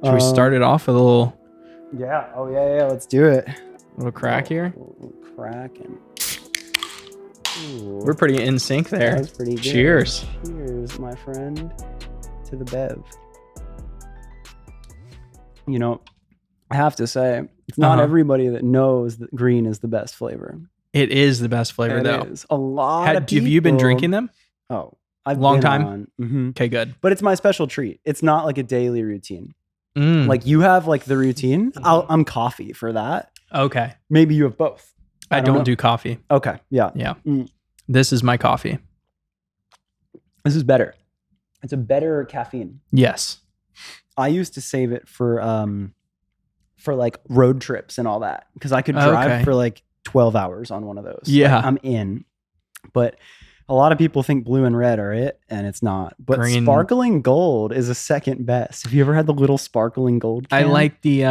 Should we start it off with a little? Yeah. Oh yeah. Let's do it. Little crack here. Little crack and. Ooh, We're pretty in sync there. that was pretty good. Cheers. Cheers, my friend, to the bev. You know, I have to say, it's not everybody that knows that green is the best flavor. It is the best flavor, It though. is. A lot of people. Have you been drinking them? Oh, I've Long been time? on. Mm-hmm. Okay, good. But it's my special treat. It's not like a daily routine. Like, Like you have like the routine. I'm coffee for that. okay. Maybe you have both. I don't don't know. do coffee. Okay. Yeah. Yeah. Mm. This is my coffee. This is better. It's a better caffeine. Yes. I used to save it for like road trips and all that because I could drive Okay. for like 12 hours on one of those. Yeah. Like, I'm in. But a lot of people think blue and red are it, and it's not. But Green. sparkling gold is a second best. Have you ever had the little sparkling gold I can? like the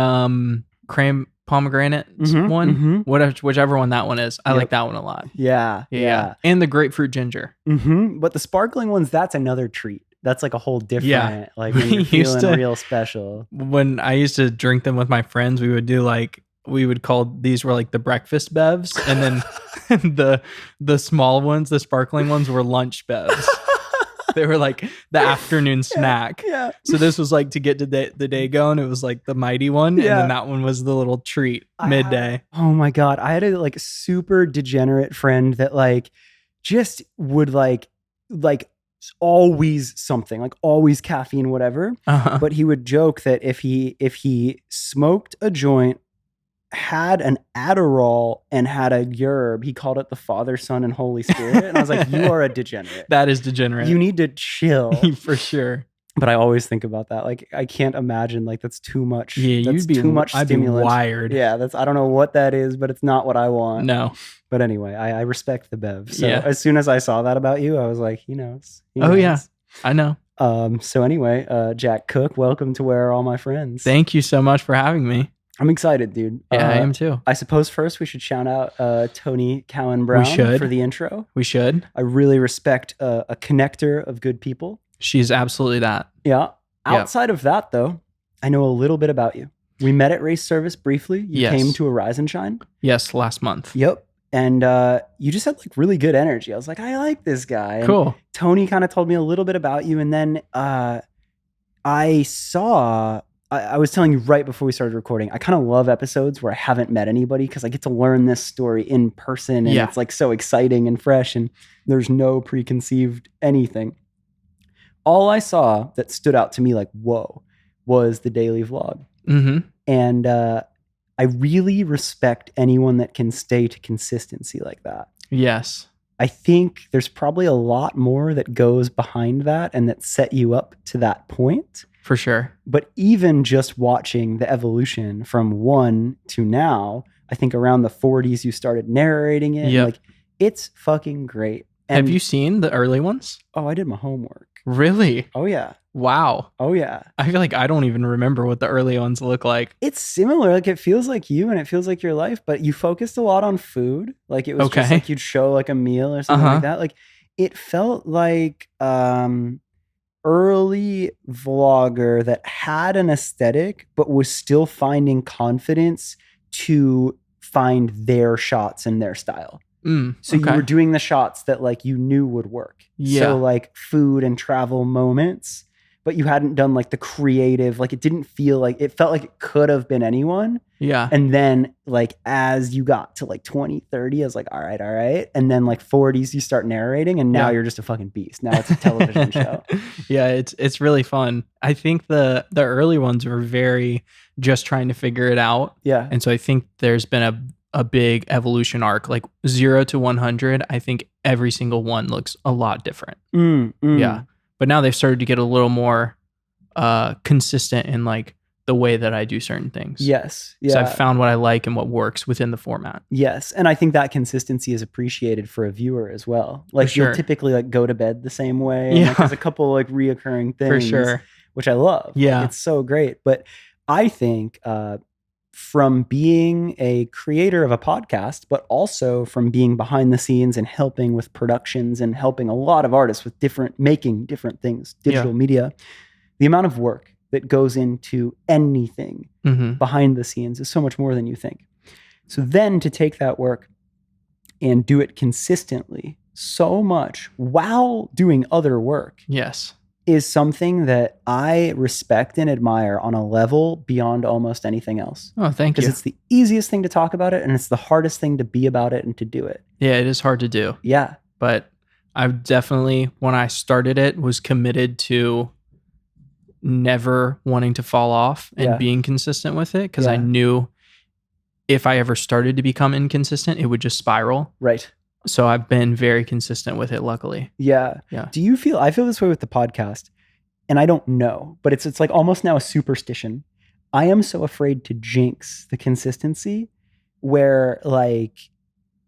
Cramb pomegranate Mhm, one. mhm. Whichever one that one is. I Yep. like that one a lot. Yeah. And the grapefruit ginger. But the sparkling ones, that's another treat. That's like a whole different, Yeah. like when We you're used feeling to- real special. When I used to drink them with my friends, we would call these were like the breakfast bevs, and then the small ones, the sparkling ones, were lunch bevs. They were like the afternoon snack. Yeah. So this was like to get to the day going. It was like the mighty one, and Yeah. then that one was the little treat midday. Oh my God. I had a like super degenerate friend that like just would like always something, like always caffeine, whatever. Uh-huh. But he would joke that if he smoked a joint, had an Adderall, and had a yerb, he called it the Father, Son, and Holy Spirit. And I was like, you are a degenerate. That is degenerate. You need to chill. For sure. But I always think about that. Like, I can't imagine, like, that's too much. Yeah, that's you'd be too much I'd be stimulant. wired. Yeah, I don't know what that is, but it's not what I want. No. But anyway, I respect the bev. So Yeah. as soon as I saw that about you, I was like, he knows. He Oh, knows. yeah. I know. So anyway, Jack Cook, welcome to Where Are All My Friends? Thank you so much for having me. I'm excited, dude. Yeah, I am too. I suppose first we should shout out Tony Cowan Brown should. for the intro. We should. I really respect a connector of good people. She's absolutely that. Yeah. Yep. Outside of that, though, I know a little bit about you. We met at Race Service briefly. You Yes. came to a Rise and Shine. Yes, last month. Yep. And you just had like really good energy. I was like, I like this guy. And Cool. Tony kind of told me a little bit about you. And then I was telling you right before we started recording, I kind of love episodes where I haven't met anybody because I get to learn this story in person. And Yeah. it's like so exciting and fresh. And there's no preconceived anything. All I saw that stood out to me like, whoa, was the daily vlog. Mm-hmm. And I really respect anyone that can stay to consistency like that. Yes. I think there's probably a lot more that goes behind that and that set you up to that point. For sure. But even just watching the evolution from 1 to now, I think around the 40s you started narrating it. Yep. Like, it's fucking great. And, Have you seen the early ones? Oh, I did my homework. Really? Oh, yeah. Wow. Oh, yeah. I feel like I don't even remember what the early ones look like. It's similar. Like, it feels like you and it feels like your life, but you focused a lot on food. Like, it was just Okay. like you'd show like a meal or something like that. Like, it felt like early vlogger that had an aesthetic, but was still finding confidence to find their shots and their style. So you were doing the shots that like you knew would work. Yeah. So like food and travel moments, but you hadn't done like the creative, like it didn't feel like, it felt like it could have been anyone. Yeah. And then like as you got to like 20, 30, I was like, all right. And then like 40s, you start narrating and now Yeah. you're just a fucking beast. Now it's a television show. Yeah, it's really fun. I think the early ones were very just trying to figure it out. Yeah. And so I think there's been a big evolution arc, like 0 to 100. I think every single one looks a lot different. Yeah. But now they've started to get a little more consistent in like the way that I do certain things. Yes. Yeah. So I've found what I like and what works within the format. Yes. And I think that consistency is appreciated for a viewer as well. Like sure. you'll typically like go to bed the same way. And, Yeah. like, there's a couple like reoccurring things. For sure. Which I love. Yeah. Like, it's so great. But I think from being a creator of a podcast, but also from being behind the scenes and helping with productions and helping a lot of artists with making different things, digital media, the amount of work that goes into anything behind the scenes is so much more than you think. So then to take that work and do it consistently so much while doing other work. Yes. Is something that I respect and admire on a level beyond almost anything else. Oh, thank you. Because it's the easiest thing to talk about it, and it's the hardest thing to be about it and to do it. Yeah, it is hard to do. Yeah. But I've definitely, when I started it, was committed to never wanting to fall off and being consistent with it, because I knew if I ever started to become inconsistent, it would just spiral. Right. So I've been very consistent with it, luckily. Yeah. Do you feel, I feel this way with the podcast, and I don't know, but it's like almost now a superstition. I am so afraid to jinx the consistency where like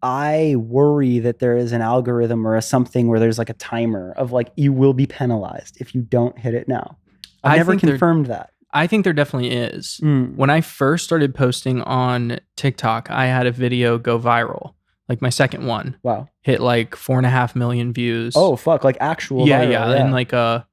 I worry that there is an algorithm or a something where there's like a timer of like, you will be penalized if you don't hit it now. I've never confirmed that. I think there definitely is. When I first started posting on TikTok, I had a video go viral. Like my second one. Wow. Hit like 4.5 million views. Oh, fuck. Like actual viral. Yeah. In like a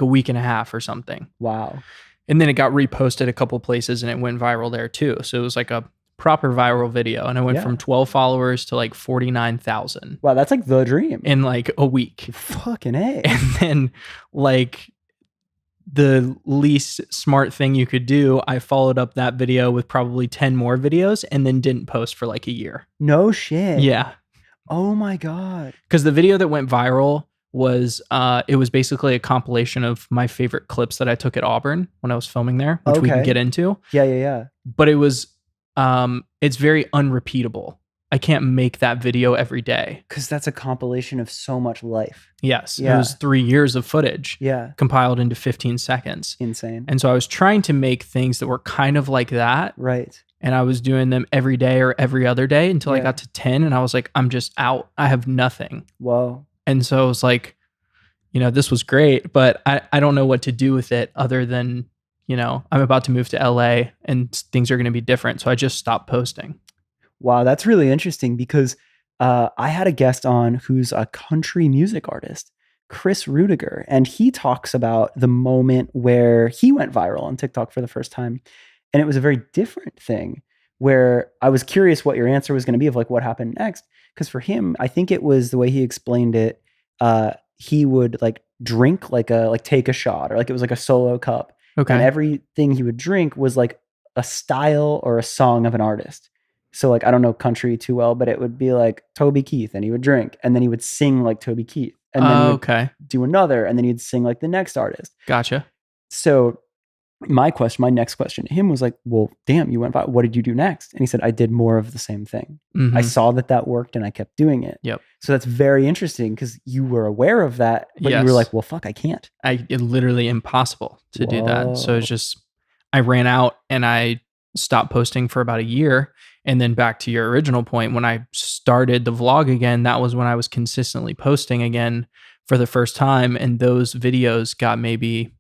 week and a half or something. Wow. And then it got reposted a couple places and it went viral there too. So it was like a proper viral video. And I went from 12 followers to like 49,000. Wow. That's like the dream. In like a week. Fucking A. And then like the least smart thing you could do, I followed up that video with probably 10 more videos and then didn't post for like a year. No shit. Yeah. Oh my God. Because the video that went viral was, it was basically a compilation of my favorite clips that I took at Auburn when I was filming there, which we can get into. Yeah. But it was, it's very unrepeatable. I can't make that video every day. Because that's a compilation of so much life. Yes. It was 3 years of footage compiled into 15 seconds. Insane. And so I was trying to make things that were kind of like that. Right. And I was doing them every day or every other day until I got to 10. And I was like, I'm just out. I have nothing. Whoa. And so I was like, this was great, but I don't know what to do with it other than, I'm about to move to LA and things are going to be different. So I just stopped posting. Wow, that's really interesting because I had a guest on who's a country music artist, Chris Rudiger, and he talks about the moment where he went viral on TikTok for the first time. And it was a very different thing where I was curious what your answer was going to be of like what happened next. Because for him, I think it was the way he explained it. He would like drink take a shot or like it was like a solo cup. Okay. And everything he would drink was like a style or a song of an artist. So like, I don't know country too well, but it would be like Toby Keith and he would drink and then he would sing like Toby Keith and then he would do another and then he'd sing like the next artist. Gotcha. So my next question to him was like, well, damn, you went viral. What did you do next? And he said, I did more of the same thing. I saw that worked and I kept doing it. Yep. So that's very interesting because you were aware of that, but you were like, well, fuck, I can't. It's literally impossible to do that. So it's just, I ran out and I stopped posting for about a year. And then back to your original point, when I started the vlog again, that was when I was consistently posting again for the first time. And those videos got maybe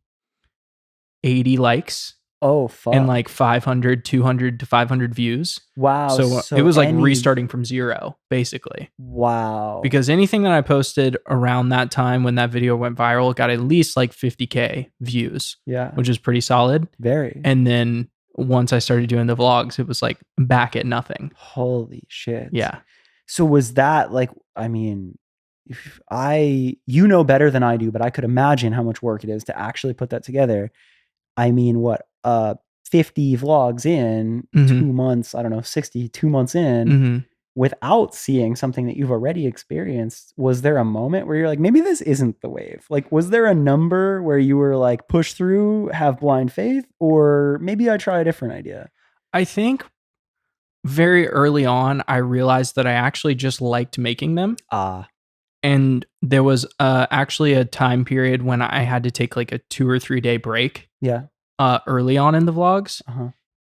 80 likes. Oh, fuck. And like 500, 200 to 500 views. Wow. So it was like restarting from zero, basically. Wow. Because anything that I posted around that time when that video went viral got at least like 50K views. Yeah. Which is pretty solid. Very. And then once I started doing the vlogs, it was like back at nothing. Holy shit. Yeah. So was that like, I mean, you know better than I do, but I could imagine how much work it is to actually put that together. I mean, 50 vlogs in 2 months, I don't know, 62 months in without seeing something that you've already experienced. Was there a moment where you're like, maybe this isn't the wave? Like, was there a number where you were like, push through, have blind faith, or maybe I try a different idea? I think very early on, I realized that I actually just liked making them. And there was actually a time period when I had to take like a 2 or 3 day break. Yeah. Early on in the vlogs.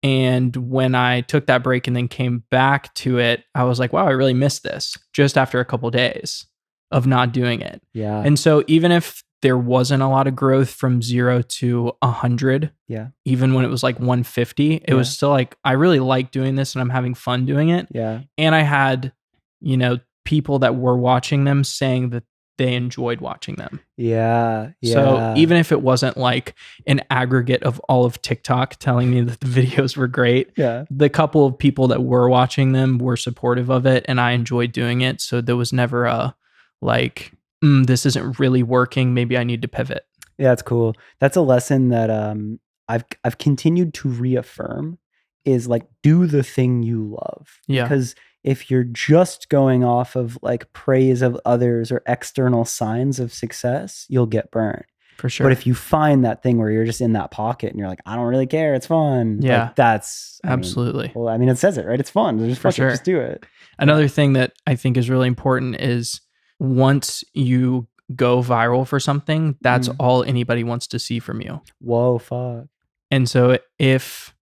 And when I took that break and then came back to it, I was like, wow, I really missed this just after a couple days of not doing it. Yeah. And so even if there wasn't a lot of growth from 0 to 100, even when it was like 150, it was still like, I really like doing this and I'm having fun doing it. Yeah. And I had, people that were watching them saying that they enjoyed watching them. Yeah. So even if it wasn't like an aggregate of all of TikTok telling me that the videos were great, the couple of people that were watching them were supportive of it, and I enjoyed doing it. So there was never a like, this isn't really working. Maybe I need to pivot. Yeah, that's cool. That's a lesson that I've continued to reaffirm is like, do the thing you love. Yeah. Because if you're just going off of like praise of others or external signs of success, you'll get burnt. For sure. But if you find that thing where you're just in that pocket and you're like, I don't really care, it's fun. Yeah. Like, that's absolutely. It says it, right? It's fun. Just For sure. Just do it. Another thing that I think is really important is once you go viral for something, that's all anybody wants to see from you. Whoa, fuck. And so if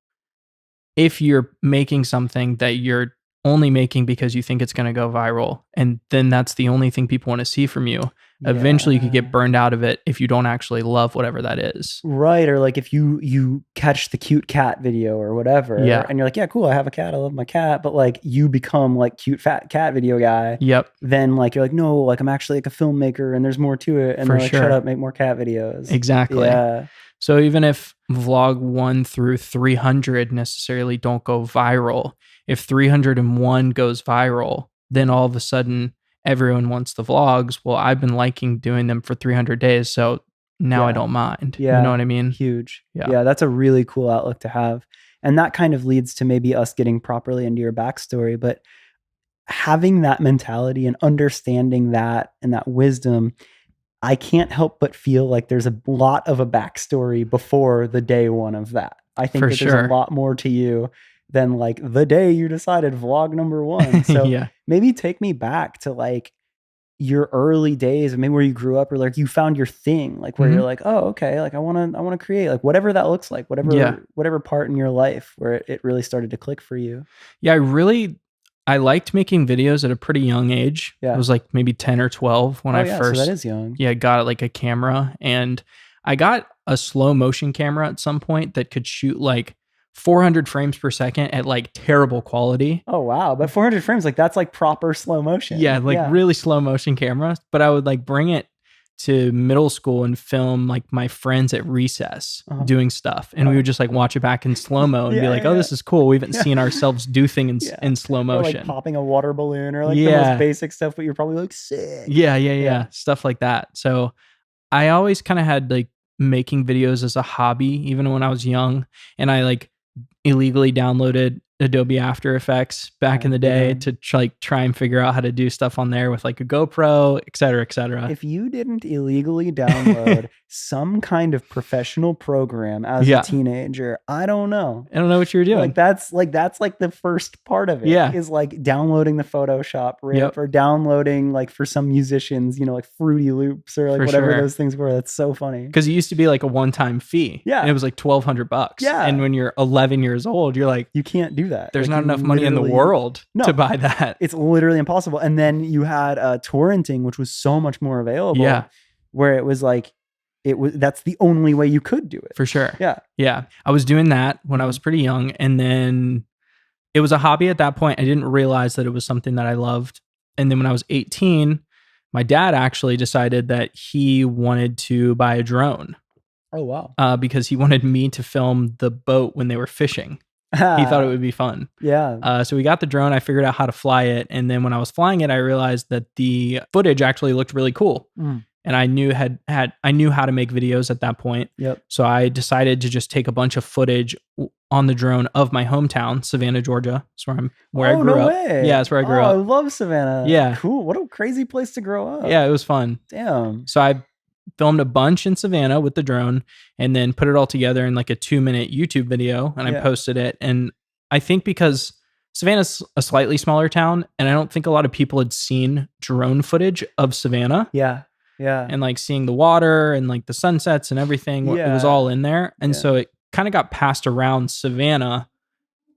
you're making something that you're only making because you think it's going to go viral, and then that's the only thing people want to see from you, eventually you could get burned out of it if you don't actually love whatever that is. Right. Or like if you catch the cute cat video or whatever, and you're like, yeah, cool, I have a cat, I love my cat, but like you become like cute fat cat video guy. Yep. Then like you're like, no, like I'm actually like a filmmaker and there's more to it. And they're like, shut up, make more cat videos. Exactly. Yeah. So even if vlog 1 through 300 necessarily don't go viral, if 301 goes viral, then all of a sudden everyone wants the vlogs. Well, I've been liking doing them for 300 days, so now I don't mind. Yeah. You know what I mean? Huge. Yeah, that's a really cool outlook to have. And that kind of leads to maybe us getting properly into your backstory, but having that mentality and understanding that and that wisdom, I can't help but feel like there's a lot of a backstory before the day one of that. I think there's a lot more to you than like the day you decided vlog number 1. So maybe take me back to like your early days and maybe where you grew up or like you found your thing, like where you're like, oh, okay, like I want to create, like whatever that looks like, whatever part in your life where it really started to click for you. Yeah, I liked making videos at a pretty young age. Yeah. It was like maybe 10 or 12 when I first, so that is young. Yeah, got like a camera, and I got a slow motion camera at some point that could shoot like 400 frames per second at like terrible quality. Oh, wow. But 400 frames, like that's like proper slow motion. Yeah, like really slow motion camera. But I would like bring it to middle school and film like my friends at recess doing stuff. And we would just like watch it back in slow-mo and be like, oh, this is cool. We haven't seen ourselves do things in slow motion. Or like popping a water balloon or like the most basic stuff, but you're probably like, sick. Yeah. Stuff like that. So I always kind of had like making videos as a hobby, even when I was young. And I like illegally downloaded Adobe After Effects back in the day to try and figure out how to do stuff on there with like a GoPro, et cetera, et cetera. If you didn't illegally download some kind of professional program as a teenager, I don't know. I don't know what you were doing. That's like the first part of it. Is like downloading the Photoshop rip or downloading like for some musicians, you know, like Fruity Loops or like whatever those things were. That's so funny. Because it used to be like a one-time fee. Yeah. And it was like $1,200. Yeah. And when you're 11 years old, you're like, you can't do that. There's not enough money in the world to buy that. It's literally impossible. And then you had torrenting, which was so much more available. Yeah. Where it was like, that's the only way you could do it. For sure. Yeah. Yeah. I was doing that when I was pretty young. And then it was a hobby at that point. I didn't realize that it was something that I loved. And then when I was 18, my dad actually decided that he wanted to buy a drone. Oh, wow. Because he wanted me to film the boat when they were fishing. He thought it would be fun. Yeah. So we got the drone. I figured out how to fly it. And then when I was flying it, I realized that the footage actually looked really cool. And I knew I knew how to make videos at that point. Yep. So I decided to just take a bunch of footage on the drone of my hometown, Savannah, Georgia. That's where I grew up. Way. Yeah, that's where I grew up. I love Savannah. Yeah. Cool. What a crazy place to grow up. Yeah, it was fun. Damn. So I filmed a bunch in Savannah with the drone and then put it all together in like a 2-minute YouTube video, and I posted it. And I think because Savannah's a slightly smaller town, and I don't think a lot of people had seen drone footage of Savannah. Yeah. Yeah. And like seeing the water and like the sunsets and everything, it was all in there. And so it kind of got passed around Savannah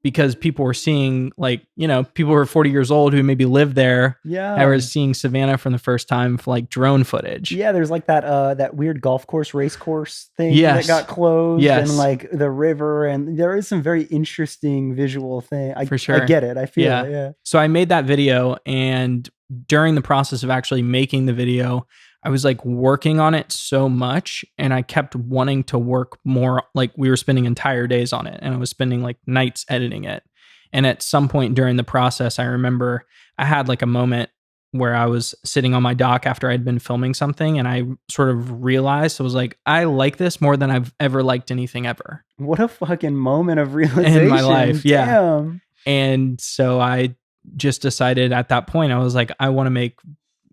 because people were seeing, like, you know, people who were 40 years old who maybe lived there. Yeah. I was seeing Savannah from the first time for like drone footage. Yeah. There's like that weird golf course, race course thing that got closed. And like the river. And there is some very interesting visual thing. For sure. I get it. I feel it. Yeah. So I made that video, and during the process of actually making the video, I was like working on it so much, and I kept wanting to work more. Like we were spending entire days on it, and I was spending like nights editing it. And at some point during the process, I remember I had like a moment where I was sitting on my dock after I'd been filming something, and I sort of realized, I was like, I like this more than I've ever liked anything ever. What a fucking moment of realization in my life. Yeah. Damn. And so I just decided at that point, I was like, I want to make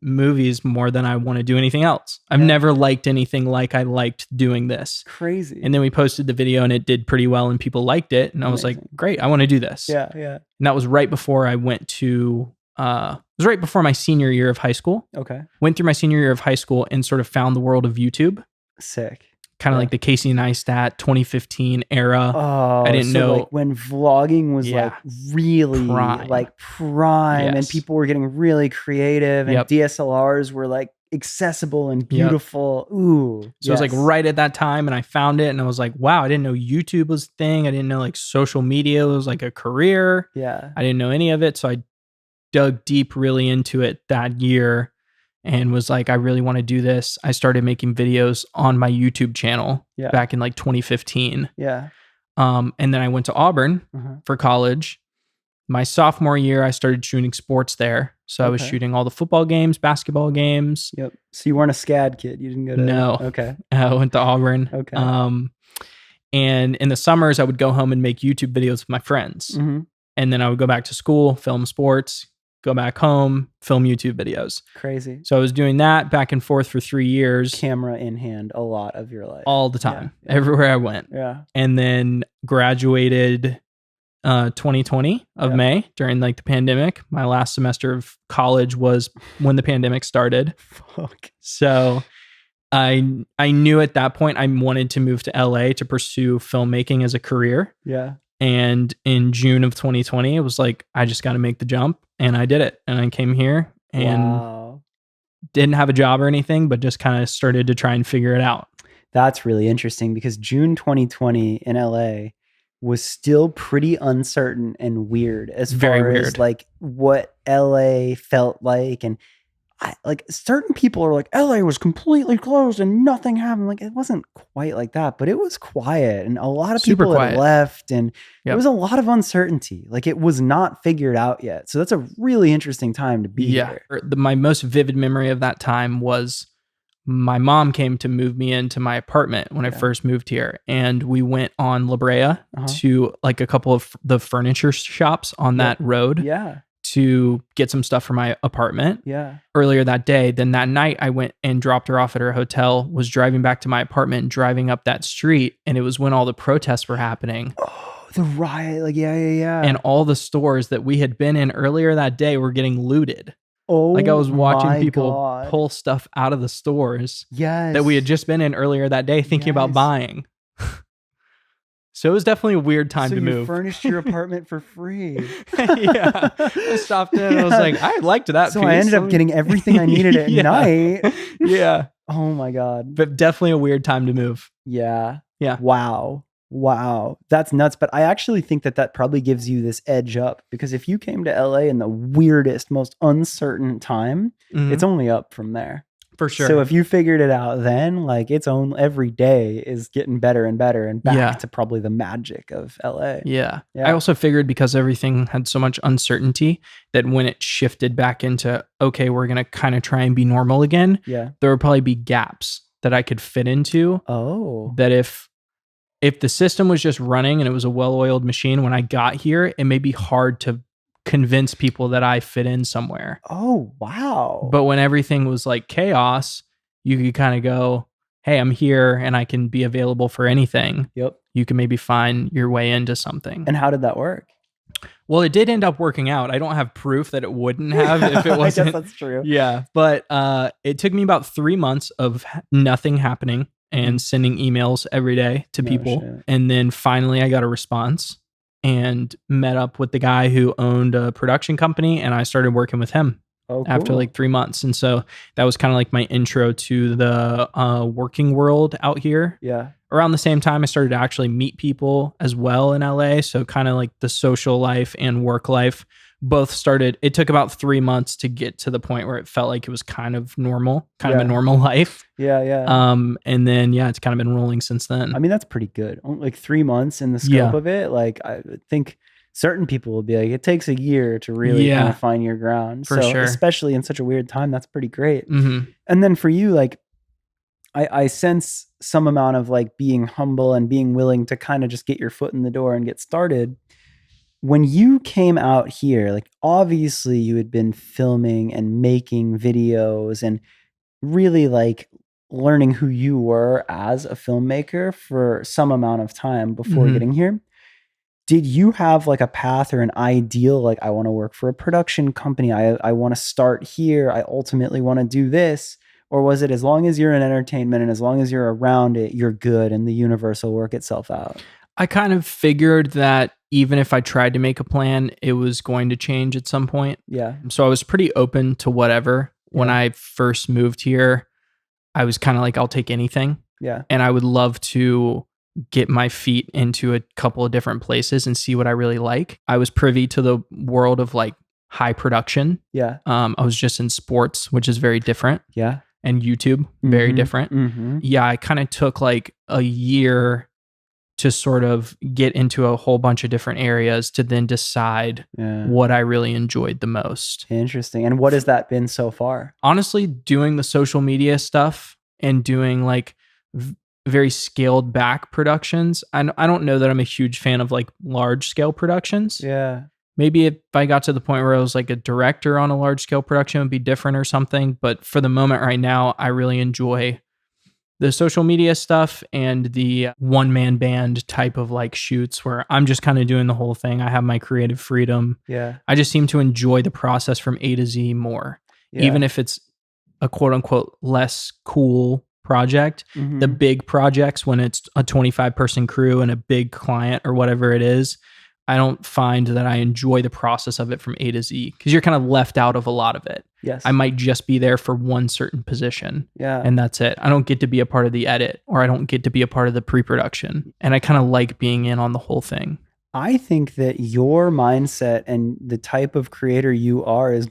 movies more than I want to do anything else. I've never liked anything like I liked doing this. Crazy. And then we posted the video and it did pretty well and people liked it. And I was like, great, I want to do this. Yeah. And that was right before I went to, it was right before my senior year of high school. Okay. Went through my senior year of high school and sort of found the world of YouTube. Sick. Kind of like the Casey Neistat 2015 era. Oh, I didn't know like when vlogging was like really prime and people were getting really creative and DSLRs were like accessible and beautiful. Ooh. So it was like right at that time, and I found it and I was like, wow, I didn't know YouTube was a thing. I didn't know like social media was like a career. Yeah. I didn't know any of it. So I dug deep really into it that year. And was like, I really want to do this. I started making videos on my YouTube channel back in like 2015. Yeah. And then I went to Auburn for college. My sophomore year, I started shooting sports there. So I was shooting all the football games, basketball games. Yep. So you weren't a SCAD kid. You didn't go to... No. Okay. I went to Auburn. Okay. And in the summers, I would go home and make YouTube videos with my friends. And then I would go back to school, film sports, go back home, film YouTube videos. Crazy. So I was doing that back and forth for 3 years. Camera in hand a lot of your life. All the time. Everywhere I went. Yeah. And then graduated 2020 of May during like the pandemic. My last semester of college was when the pandemic started. Fuck. So I knew at that point I wanted to move to LA to pursue filmmaking as a career. Yeah. And in June of 2020, it was like, I just got to make the jump. And I did it. And I came here and didn't have a job or anything, but just kind of started to try and figure it out. That's really interesting because June 2020 in LA was still pretty uncertain and weird as far as like what LA felt like. And like certain people are like, LA was completely closed and nothing happened. Like it wasn't quite like that, but it was quiet and a lot of people had left and there was a lot of uncertainty. Like it was not figured out yet. So that's a really interesting time to be here. My most vivid memory of that time was my mom came to move me into my apartment when I first moved here. And we went on La Brea to like a couple of the furniture shops on that road. Yeah. To get some stuff for my apartment earlier that day. Then that night I went and dropped her off at her hotel, was driving back to my apartment, driving up that street. And it was when all the protests were happening. Oh, the riot. Like, yeah. And all the stores that we had been in earlier that day were getting looted. Oh, like I was watching people pull stuff out of the stores that we had just been in earlier that day thinking about buying. So it was definitely a weird time to move. So you furnished your apartment for free. I stopped in and I was like, I liked that so piece. I ended up getting everything I needed at night. Yeah. Oh my God. But definitely a weird time to move. Yeah. Yeah. Wow. That's nuts. But I actually think that probably gives you this edge up because if you came to LA in the weirdest, most uncertain time, it's only up from there. For sure. So if you figured it out then, like its own every day is getting better and better and back to probably the magic of LA. Yeah. I also figured because everything had so much uncertainty that when it shifted back into, okay, we're going to kind of try and be normal again, there would probably be gaps that I could fit into. Oh. That if the system was just running and it was a well-oiled machine when I got here, it may be hard to convince people that I fit in somewhere. Oh, wow. But when everything was like chaos, you could kind of go, hey, I'm here and I can be available for anything. Yep. You can maybe find your way into something. And how did that work? Well, it did end up working out. I don't have proof that it wouldn't have if it wasn't. I guess that's true. Yeah. But it took me about 3 months of nothing happening and sending emails every day to people. Shit. And then finally I got a response and met up with the guy who owned a production company, and I started working with him after like 3 months. And so that was kind of like my intro to the working world out here. Yeah. Around the same time, I started to actually meet people as well in LA. So kind of like the social life and work life both started, it took about 3 months to get to the point where it felt like it was kind of normal, kind of a normal life. Yeah. And then, it's kind of been rolling since then. I mean, that's pretty good. Like 3 months in the scope of it. Like, I think certain people will be like, it takes a year to really kind of find your ground. For sure. Especially in such a weird time, that's pretty great. Mm-hmm. And then for you, like, I sense some amount of like being humble and being willing to kind of just get your foot in the door and get started. When you came out here, like obviously you had been filming and making videos and really like learning who you were as a filmmaker for some amount of time before getting here. Did you have like a path or an ideal, like I want to work for a production company, I want to start here, I ultimately want to do this? Or was it as long as you're in entertainment and as long as you're around it, you're good and the universe will work itself out? I kind of figured that even if I tried to make a plan, it was going to change at some point. Yeah. So I was pretty open to whatever. When I first moved here, I was kind of like, I'll take anything. Yeah. And I would love to get my feet into a couple of different places and see what I really like. I was privy to the world of like high production. Yeah. I was just in sports, which is very different. Yeah. And YouTube, very different. Mm-hmm. Yeah, I kind of took like a year to sort of get into a whole bunch of different areas to then decide what I really enjoyed the most. Interesting. And what has that been so far? Honestly, doing the social media stuff and doing like very scaled back productions. I don't know that I'm a huge fan of like large scale productions. Yeah. Maybe if I got to the point where I was like a director on a large scale production, it would be different or something. But for the moment right now, I really enjoy the social media stuff and the one-man band type of like shoots where I'm just kind of doing the whole thing. I have my creative freedom. Yeah. I just seem to enjoy the process from A to Z more. Yeah. Even if it's a quote unquote less cool project. The big projects, when it's a 25-person crew and a big client or whatever it is, I don't find that I enjoy the process of it from A to Z because you're kind of left out of a lot of it. Yes. I might just be there for one certain position. Yeah. And that's it. I don't get to be a part of the edit or I don't get to be a part of the pre-production. And I kind of like being in on the whole thing. I think that your mindset and the type of creator you are is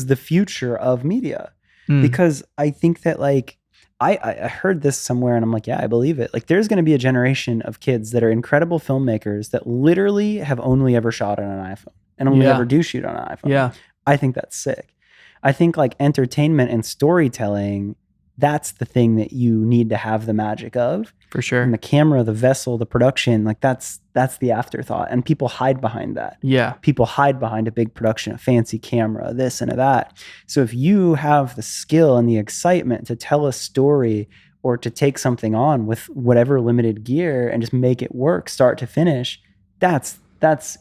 the future of media. Because I think that like, I heard this somewhere and I'm like, yeah, I believe it. Like there's going to be a generation of kids that are incredible filmmakers that literally have only ever shot on an iPhone and only ever do shoot on an iPhone. Yeah. I think that's sick. I think like entertainment and storytelling, that's the thing that you need to have the magic of. For sure. And the camera, the vessel, the production, like that's the afterthought. And people hide behind that. Yeah. People hide behind a big production, a fancy camera, this and that. So if you have the skill and the excitement to tell a story or to take something on with whatever limited gear and just make it work start to finish, that's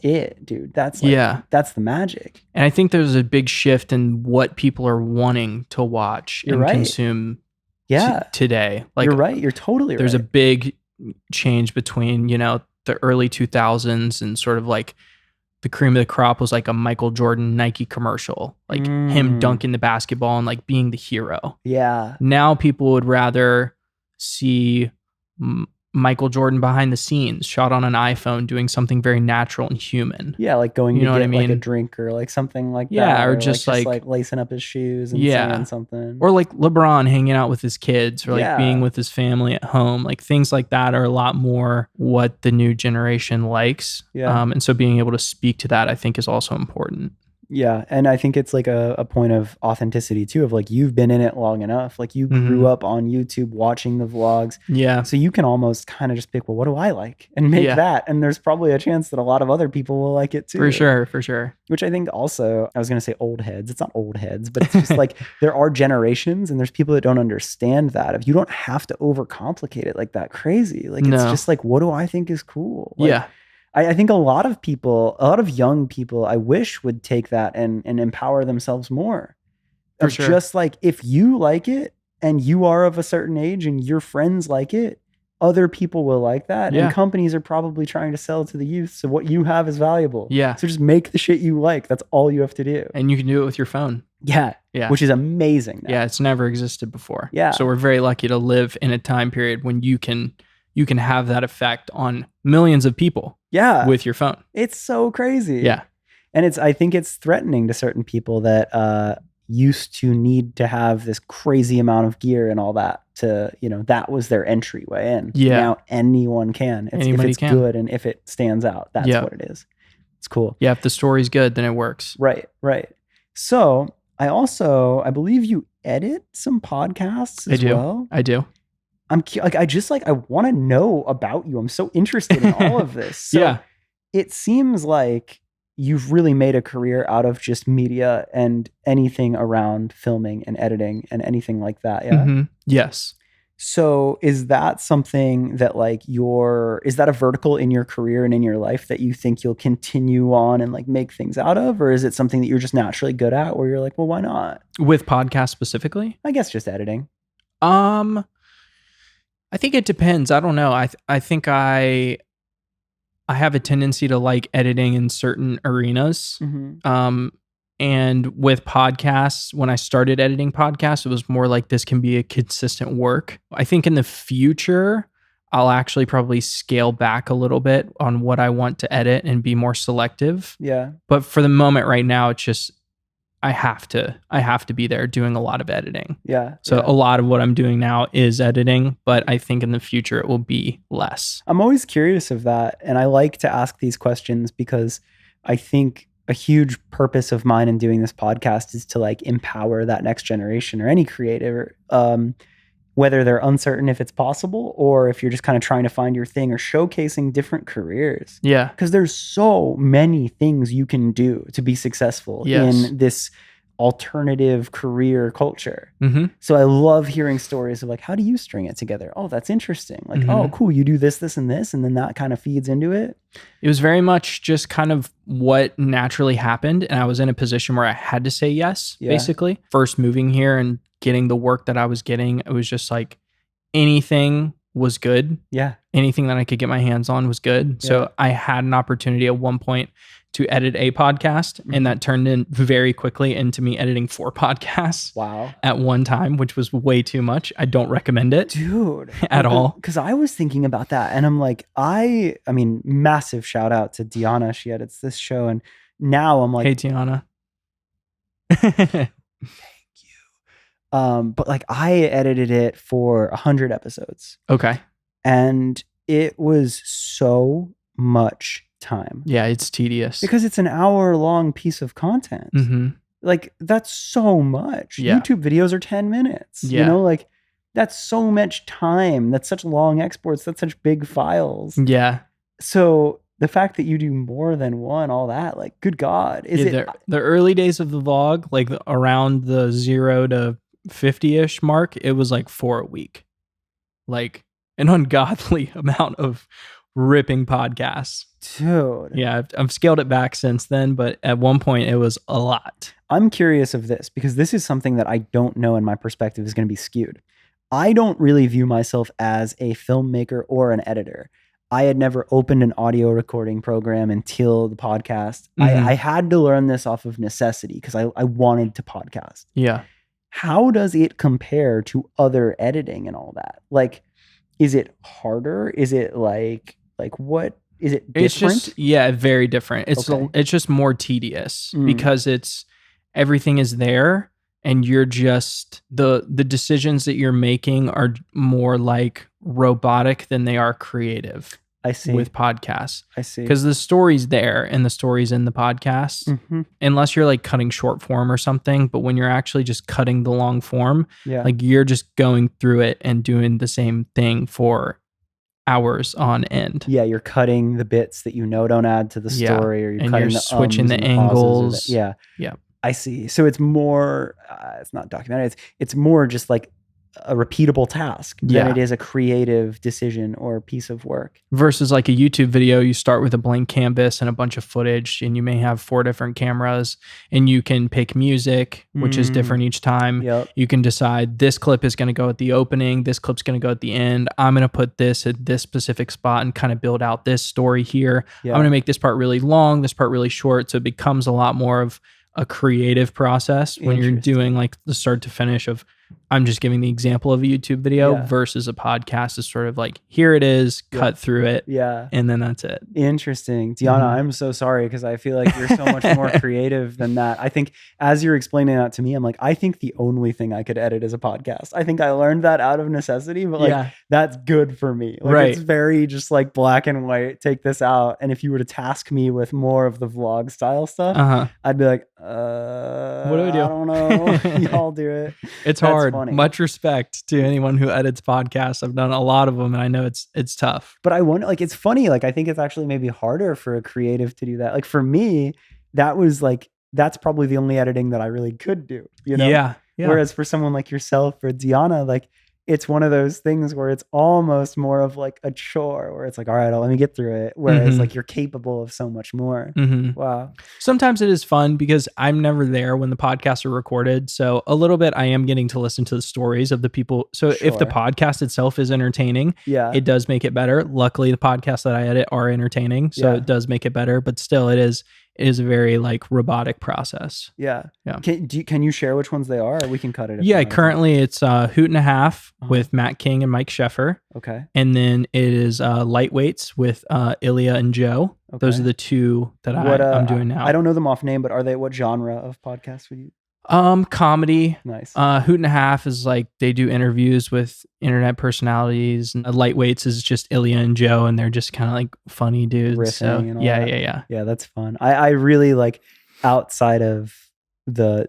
it, dude. That's like, that's the magic. And I think there's a big shift in what people are wanting to watch and consume today. Like you're right. You're totally right. There's a big change between, the early 2000s and sort of like the cream of the crop was like a Michael Jordan Nike commercial, like him dunking the basketball and like being the hero. Yeah. Now people would rather see Michael Jordan behind the scenes, shot on an iPhone, doing something very natural and human. Yeah, like going to get like a drink or like something like that. Yeah, or just like lacing up his shoes and saying something. Or like LeBron hanging out with his kids or like being with his family at home. Like things like that are a lot more what the new generation likes. Yeah. And so being able to speak to that, I think, is also important. Yeah. And I think it's like a point of authenticity too, of like, you've been in it long enough. Like you grew up on YouTube watching the vlogs. Yeah. So you can almost kind of just pick, well, what do I like? And make that. And there's probably a chance that a lot of other people will like it too. For sure. Which I think also, I was going to say old heads. It's not old heads, but it's just like there are generations and there's people that don't understand that. If you don't have to overcomplicate it like that crazy. Like it's just like, what do I think is cool? Like, I think a lot of young people, I wish would take that and empower themselves more. For sure. Just like if you like it and you are of a certain age and your friends like it, other people will like that. Yeah. And companies are probably trying to sell to the youth. So what you have is valuable. Yeah. So just make the shit you like. That's all you have to do. And you can do it with your phone. Yeah. Which is amazing now. Yeah. It's never existed before. Yeah. So we're very lucky to live in a time period when you can have that effect on millions of people. Yeah. With your phone. It's so crazy. Yeah. And I think it's threatening to certain people that used to need to have this crazy amount of gear and all that to, that was their entryway in. Yeah. Now anyone can. If it's good and if it stands out, that's what it is. It's cool. Yeah, if the story's good, then it works. Right. So I believe you edit some podcasts as well. I do. I want to know about you. I'm so interested in all of this. So it seems like you've really made a career out of just media and anything around filming and editing and anything like that. Yeah. Mm-hmm. Yes. So is that something that is that a vertical in your career and in your life that you think you'll continue on and like make things out of? Or is it something that you're just naturally good at where you're like, well, why not? With podcasts specifically? I guess just editing. I think it depends. I don't know. I think I have a tendency to like editing in certain arenas. Mm-hmm. And with podcasts, when I started editing podcasts, it was more like this can be a consistent work. I think in the future, I'll actually probably scale back a little bit on what I want to edit and be more selective. Yeah. But for the moment right now, it's just I have to be there doing a lot of editing. Yeah. So a lot of what I'm doing now is editing, but I think in the future it will be less. I'm always curious of that. And I like to ask these questions because I think a huge purpose of mine in doing this podcast is to like empower that next generation or any creator, whether they're uncertain if it's possible or if you're just kind of trying to find your thing or showcasing different careers. Yeah. Because there's so many things you can do to be successful in this alternative career culture. Mm-hmm. So I love hearing stories of like, how do you string it together? Oh, that's interesting. Like, mm-hmm. Oh, cool. You do this, and this, and then that kind of feeds into it. It was very much just kind of what naturally happened. And I was in a position where I had to say yes, basically. First moving here and getting the work that I was getting, it was just like anything was good. Yeah. Anything that I could get my hands on was good. Yeah. So I had an opportunity at one point to edit a podcast, mm-hmm. and that turned in very quickly into me editing 4 podcasts. Wow. At one time, which was way too much. I don't recommend it. Dude. At all. Because I was thinking about that and I'm like, I mean, massive shout out to Deanna. She edits this show. And now I'm like, hey, Deanna. Thank you. But like I edited it for 100 episodes. Okay. And it was so much time. Yeah, it's tedious. Because it's an hour-long piece of content. Mm-hmm. Like, that's so much. Yeah. YouTube videos are 10 minutes. Yeah. You know, like, that's so much time. That's such long exports. That's such big files. Yeah. So the fact that you do more than one, all that, like, good God. The early days of the vlog, like around the 0 to 50-ish mark, it was like 4 a week. Like, an ungodly amount of ripping podcasts. Dude. Yeah, I've scaled it back since then, but at one point it was a lot. I'm curious of this because this is something that I don't know, and my perspective is going to be skewed. I don't really view myself as a filmmaker or an editor. I had never opened an audio recording program until the podcast. Mm-hmm. I had to learn this off of necessity because I wanted to podcast. Yeah. How does it compare to other editing and all that? Like, is it harder? Is it like what? Is it different? It's just, very different. It's just more tedious because everything is there and you're just, the decisions that you're making are more like robotic than they are creative. I see. With podcasts. I see. Because the story's there and the story's in the podcast, mm-hmm. unless you're like cutting short form or something. But when you're actually just cutting the long form, like you're just going through it and doing the same thing for hours on end. Yeah, you're cutting the bits that don't add to the story, or you're switching the angles. Yeah. I see. So it's more. It's not documentary. It's more just like a repeatable task than it is a creative decision or piece of work. Versus like a YouTube video, you start with a blank canvas and a bunch of footage, and you may have 4 different cameras, and you can pick music, which is different each time. Yep. You can decide this clip is going to go at the opening, this clip's going to go at the end. I'm going to put this at this specific spot and kind of build out this story here. I'm going to make this part really long, this part really short. So it becomes a lot more of a creative process when you're doing like the start to finish of I'm just giving the example of a YouTube video versus a podcast is sort of like, here it is, cut through it. Yeah. And then that's it. Interesting. Deanna, I'm so sorry because I feel like you're so much more creative than that. I think as you're explaining that to me, I'm like, I think the only thing I could edit is a podcast. I think I learned that out of necessity, but like that's good for me. Like it's very just like black and white, take this out. And if you were to task me with more of the vlog style stuff, I'd be like, what do we do? I don't know. Y'all do it. It's hard. Funny. Much respect to anyone who edits podcasts. I've done a lot of them and I know it's tough. But I wonder, like, it's funny. Like, I think it's actually maybe harder for a creative to do that. Like for me, that's probably the only editing that I really could do, you know? Yeah. Whereas for someone like yourself or Deanna, like it's one of those things where it's almost more of like a chore where it's like, all right, let me get through it. Whereas like you're capable of so much more. Wow. Sometimes it is fun because I'm never there when the podcasts are recorded. So a little bit, I am getting to listen to the stories of the people. So if the podcast itself is entertaining, it does make it better. Luckily, the podcasts that I edit are entertaining. So it does make it better, but still it is a very like robotic process. Yeah. Can you share which ones they are, or we can cut it? Yeah. Currently it's Hoot and a Half with Matt King and Mike Sheffer. Okay. And then it is Lightweights with Ilya and Joe. Okay. Those are the two that I'm doing now. I don't know them off name, but are they, what genre of podcast would you? Comedy. Nice. Hoot and a Half is like they do interviews with internet personalities, and Lightweights is just Ilya and Joe, and they're just kind of like funny dudes. Riffing so and all yeah. Yeah, that's fun. I really like, outside of the,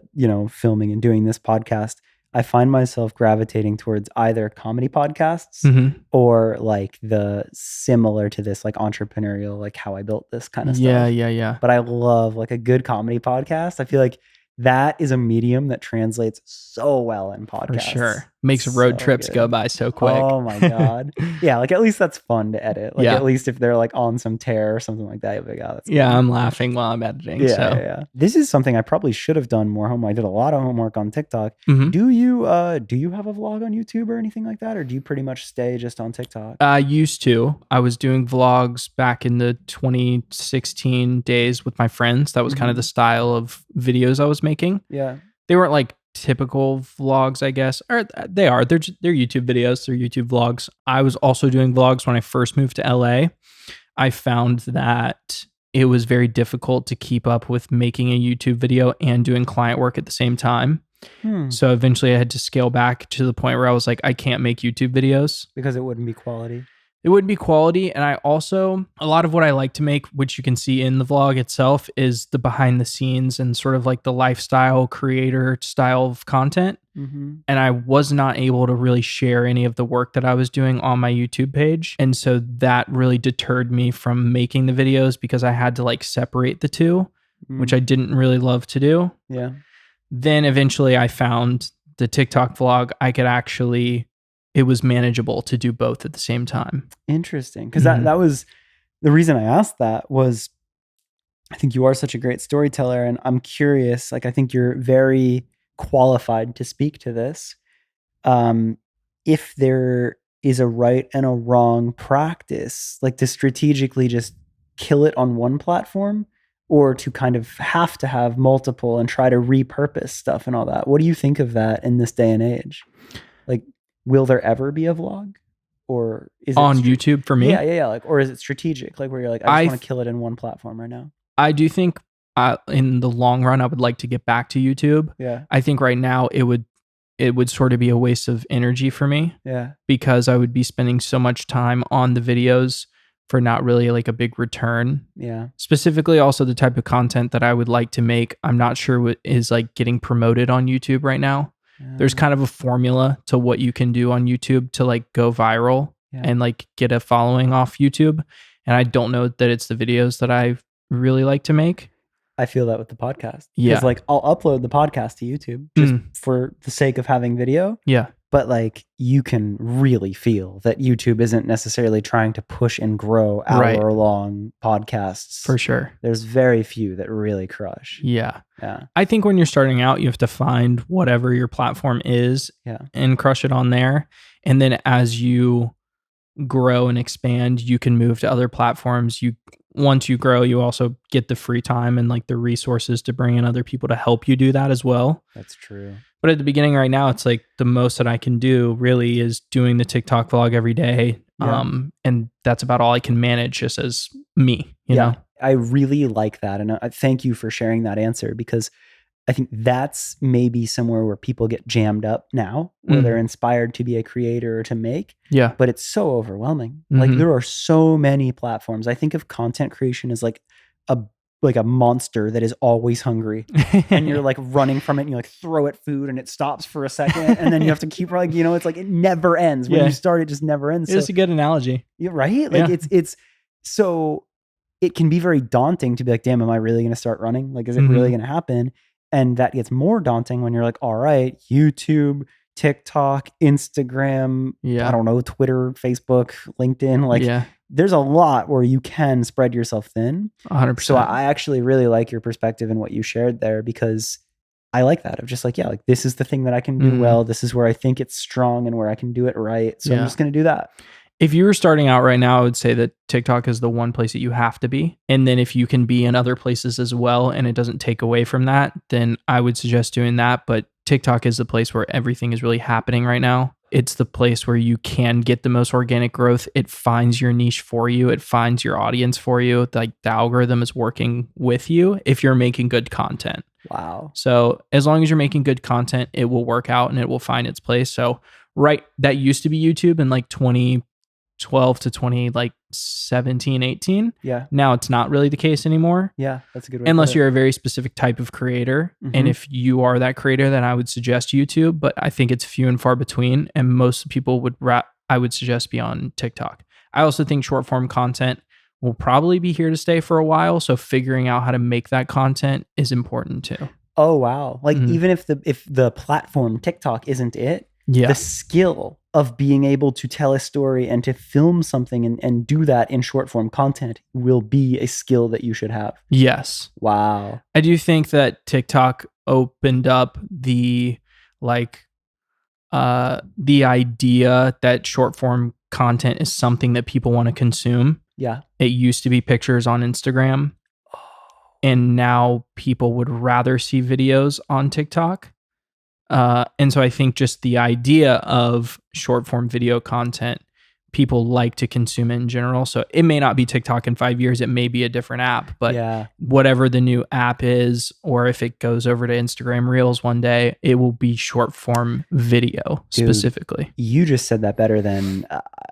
filming and doing this podcast, I find myself gravitating towards either comedy podcasts or like the similar to this, like entrepreneurial, like how I built this kind of stuff. Yeah. But I love like a good comedy podcast. I feel like that is a medium that translates so well in podcasts. For sure. Makes road trips go by so quick. Oh my God. Yeah, like at least that's fun to edit. Like at least if they're like on some tear or something like that, you'll be like, oh, that's cool. I'm laughing while I'm editing. Yeah. This is something I probably should have done more homework. I did a lot of homework on TikTok. Do you have a vlog on YouTube or anything like that? Or do you pretty much stay just on TikTok? I used to. I was doing vlogs back in the 2016 days with my friends. That was kind of the style of videos I was making. Yeah. They weren't like typical vlogs, I guess, or they are. They're YouTube videos. They're YouTube vlogs. I was also doing vlogs when I first moved to LA. I found that it was very difficult to keep up with making a YouTube video and doing client work at the same time. So eventually I had to scale back to the point where I was like, I can't make YouTube videos. Because it wouldn't be quality. It wouldn't be quality. And I also, a lot of what I like to make, which you can see in the vlog itself, is the behind the scenes and sort of like the lifestyle creator style of content. And I was not able to really share any of the work that I was doing on my YouTube page. And so that really deterred me from making the videos because I had to like separate the two, which I didn't really love to do. Yeah. Then eventually I found the TikTok vlog. It was manageable to do both at the same time. Interesting. Because that was the reason I asked that was I think you are such a great storyteller, and I'm curious, like I think you're very qualified to speak to this. If there is a right and a wrong practice, like to strategically just kill it on one platform or to kind of have to have multiple and try to repurpose stuff and all that. What do you think of that in this day and age? Like, will there ever be a vlog, or is it on YouTube for me? Yeah. Like, or is it strategic? Like where you're like, I just want to kill it in one platform right now. I do think in the long run, I would like to get back to YouTube. Yeah. I think right now it would sort of be a waste of energy for me. Yeah. Because I would be spending so much time on the videos for not really like a big return. Yeah. Specifically also the type of content that I would like to make, I'm not sure what is like getting promoted on YouTube right now. There's kind of a formula to what you can do on YouTube to like go viral and like get a following off YouTube. And I don't know that it's the videos that I really like to make. I feel that with the podcast. Yeah. Because like I'll upload the podcast to YouTube just for the sake of having video. Yeah. But like you can really feel that YouTube isn't necessarily trying to push and grow hour-long podcasts. For sure. There's very few that really crush. Yeah. I think when you're starting out, you have to find whatever your platform is and crush it on there. And then as you grow and expand, you can move to other platforms. once you grow, you also get the free time and like the resources to bring in other people to help you do that as well. That's true. But at the beginning right now, it's like the most that I can do really is doing the TikTok vlog every day. Yeah. And that's about all I can manage just as me, you know? I really like that. And I thank you for sharing that answer, because I think that's maybe somewhere where people get jammed up now, where they're inspired to be a creator or to make. Yeah. But it's so overwhelming. Like there are so many platforms. I think of content creation as like a monster that is always hungry, and you're like running from it and you like throw it food and it stops for a second and then you have to keep running, it's like it never ends. When you start, it just never ends. It's a good analogy. You're right. Like it's so it can be very daunting to be like, damn, am I really going to start running? Like, is it really going to happen? And that gets more daunting when you're like, all right, YouTube, TikTok, Instagram, I don't know, Twitter, Facebook, LinkedIn. Like there's a lot where you can spread yourself thin. 100%. So I actually really like your perspective and what you shared there, because I like that of just like, like this is the thing that I can do well. This is where I think it's strong and where I can do it right. So I'm just going to do that. If you were starting out right now, I would say that TikTok is the one place that you have to be. And then if you can be in other places as well and it doesn't take away from that, then I would suggest doing that. But TikTok is the place where everything is really happening right now. It's the place where you can get the most organic growth. It finds your niche for you. It finds your audience for you. Like the algorithm is working with you if you're making good content. Wow. So as long as you're making good content, it will work out and it will find its place. So that used to be YouTube in like 2012 to 2017, 18. Yeah. Now it's not really the case anymore. Yeah, that's a good way. Unless you're a very specific type of creator. And if you are that creator, then I would suggest YouTube, but I think it's few and far between. And most people I would suggest be on TikTok. I also think short form content will probably be here to stay for a while. So figuring out how to make that content is important too. Oh, wow. Like even if the platform TikTok isn't it, the skill of being able to tell a story and to film something and do that in short form content will be a skill that you should have. Yes. Wow. I do think that TikTok opened up the idea that short form content is something that people want to consume. Yeah. It used to be pictures on Instagram. And now people would rather see videos on TikTok. And so I think just the idea of short form video content, people like to consume it in general. So it may not be TikTok in 5 years. It may be a different app, but whatever the new app is, or if it goes over to Instagram Reels one day, it will be short form video. Dude, specifically. You just said that better than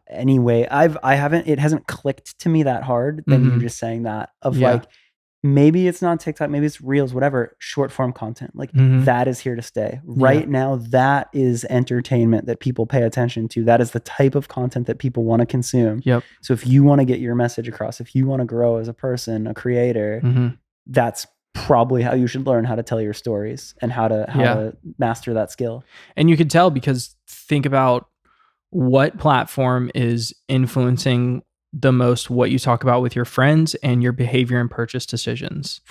anyway. It hasn't clicked to me that hard than you just saying that of like, maybe it's not TikTok, maybe it's Reels, whatever, short form content. Like that is here to stay. Right now, that is entertainment that people pay attention to. That is the type of content that people want to consume. Yep. So if you want to get your message across, if you want to grow as a person, a creator, that's probably how you should learn how to tell your stories and how to master that skill. And you could tell because think about what platform is influencing the most what you talk about with your friends and your behavior and purchase decisions.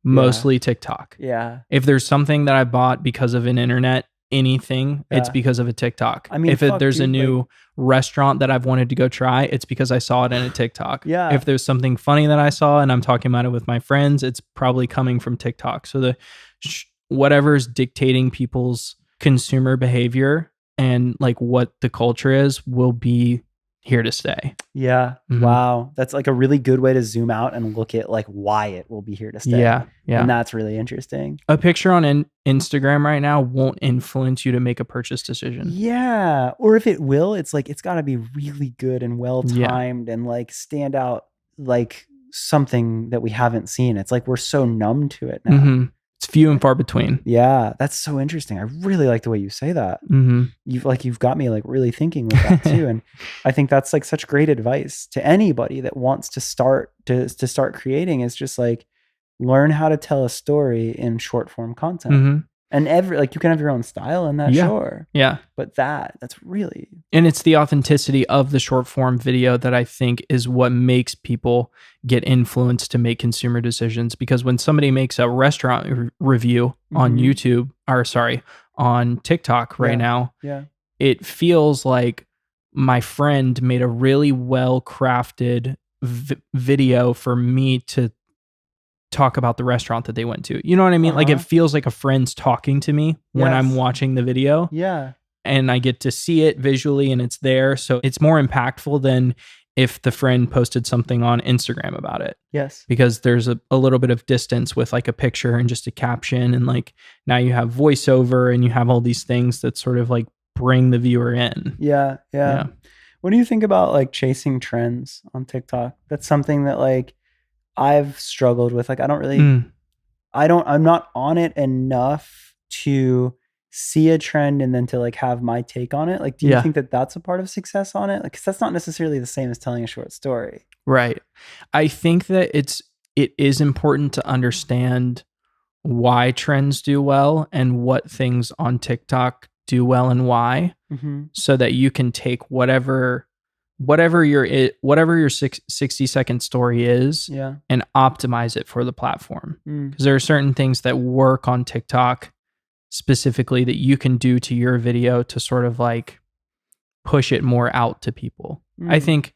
Mostly TikTok. Yeah. If there's something that I bought because of an internet, anything, it's because of a TikTok. I mean, if there's a new restaurant that I've wanted to go try, it's because I saw it in a TikTok. Yeah. If there's something funny that I saw and I'm talking about it with my friends, it's probably coming from TikTok. So whatever's dictating people's consumer behavior and like what the culture is will be here to stay. Yeah. Wow. That's like a really good way to zoom out and look at like why it will be here to stay. Yeah. And that's really interesting. A picture on Instagram right now won't influence you to make a purchase decision. Yeah. Or if it will, it's like, it's got to be really good and well timed and like stand out like something that we haven't seen. It's like we're so numb to it now. It's few and far between. Yeah, that's so interesting. I really like the way you say that. You've got me like really thinking with that too. And I think that's like such great advice to anybody that wants to start creating, is just like learn how to tell a story in short form content. And you can have your own style in that, sure. Yeah. But that's really. And it's the authenticity of the short form video that I think is what makes people get influenced to make consumer decisions. Because when somebody makes a restaurant review on YouTube, on TikTok right now, it feels like my friend made a really well crafted video for me to talk about the restaurant that they went to. You know what I mean? Like it feels like a friend's talking to me when I'm watching the video. Yeah. And I get to see it visually and it's there. So it's more impactful than if the friend posted something on Instagram about it. Yes. Because there's a little bit of distance with like a picture and just a caption. And like now you have voiceover and you have all these things that sort of like bring the viewer in. Yeah. What do you think about like chasing trends on TikTok? That's something that like I've struggled with. Like I don't really, I'm not on it enough to see a trend and then to like have my take on it. Like, do you think that that's a part of success on it? Like, cause that's not necessarily the same as telling a short story. Right. I think that it is important to understand why trends do well and what things on TikTok do well and why, so that you can take whatever your 60-second story is and optimize it for the platform. Because there are certain things that work on TikTok specifically that you can do to your video to sort of like push it more out to people. I think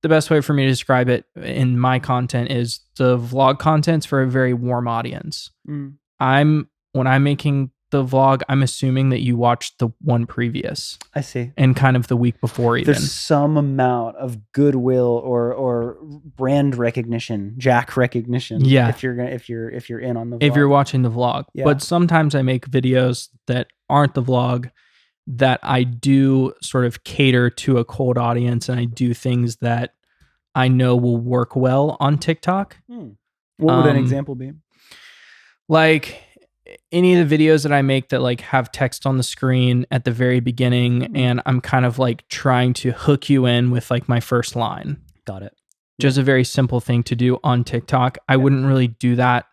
the best way for me to describe it in my content is the vlog content's for a very warm audience. When I'm making the vlog, I'm assuming that you watched the one previous. I see. And kind of the week before even. There's some amount of goodwill or brand recognition, Jack recognition. Yeah. If you're in on the vlog. If you're watching the vlog. Yeah. But sometimes I make videos that aren't the vlog that I do sort of cater to a cold audience, and I do things that I know will work well on TikTok. What would an example be? Like any of the videos that I make that like have text on the screen at the very beginning, and I'm kind of like trying to hook you in with like my first line. Got it. Just a very simple thing to do on TikTok. I wouldn't really do that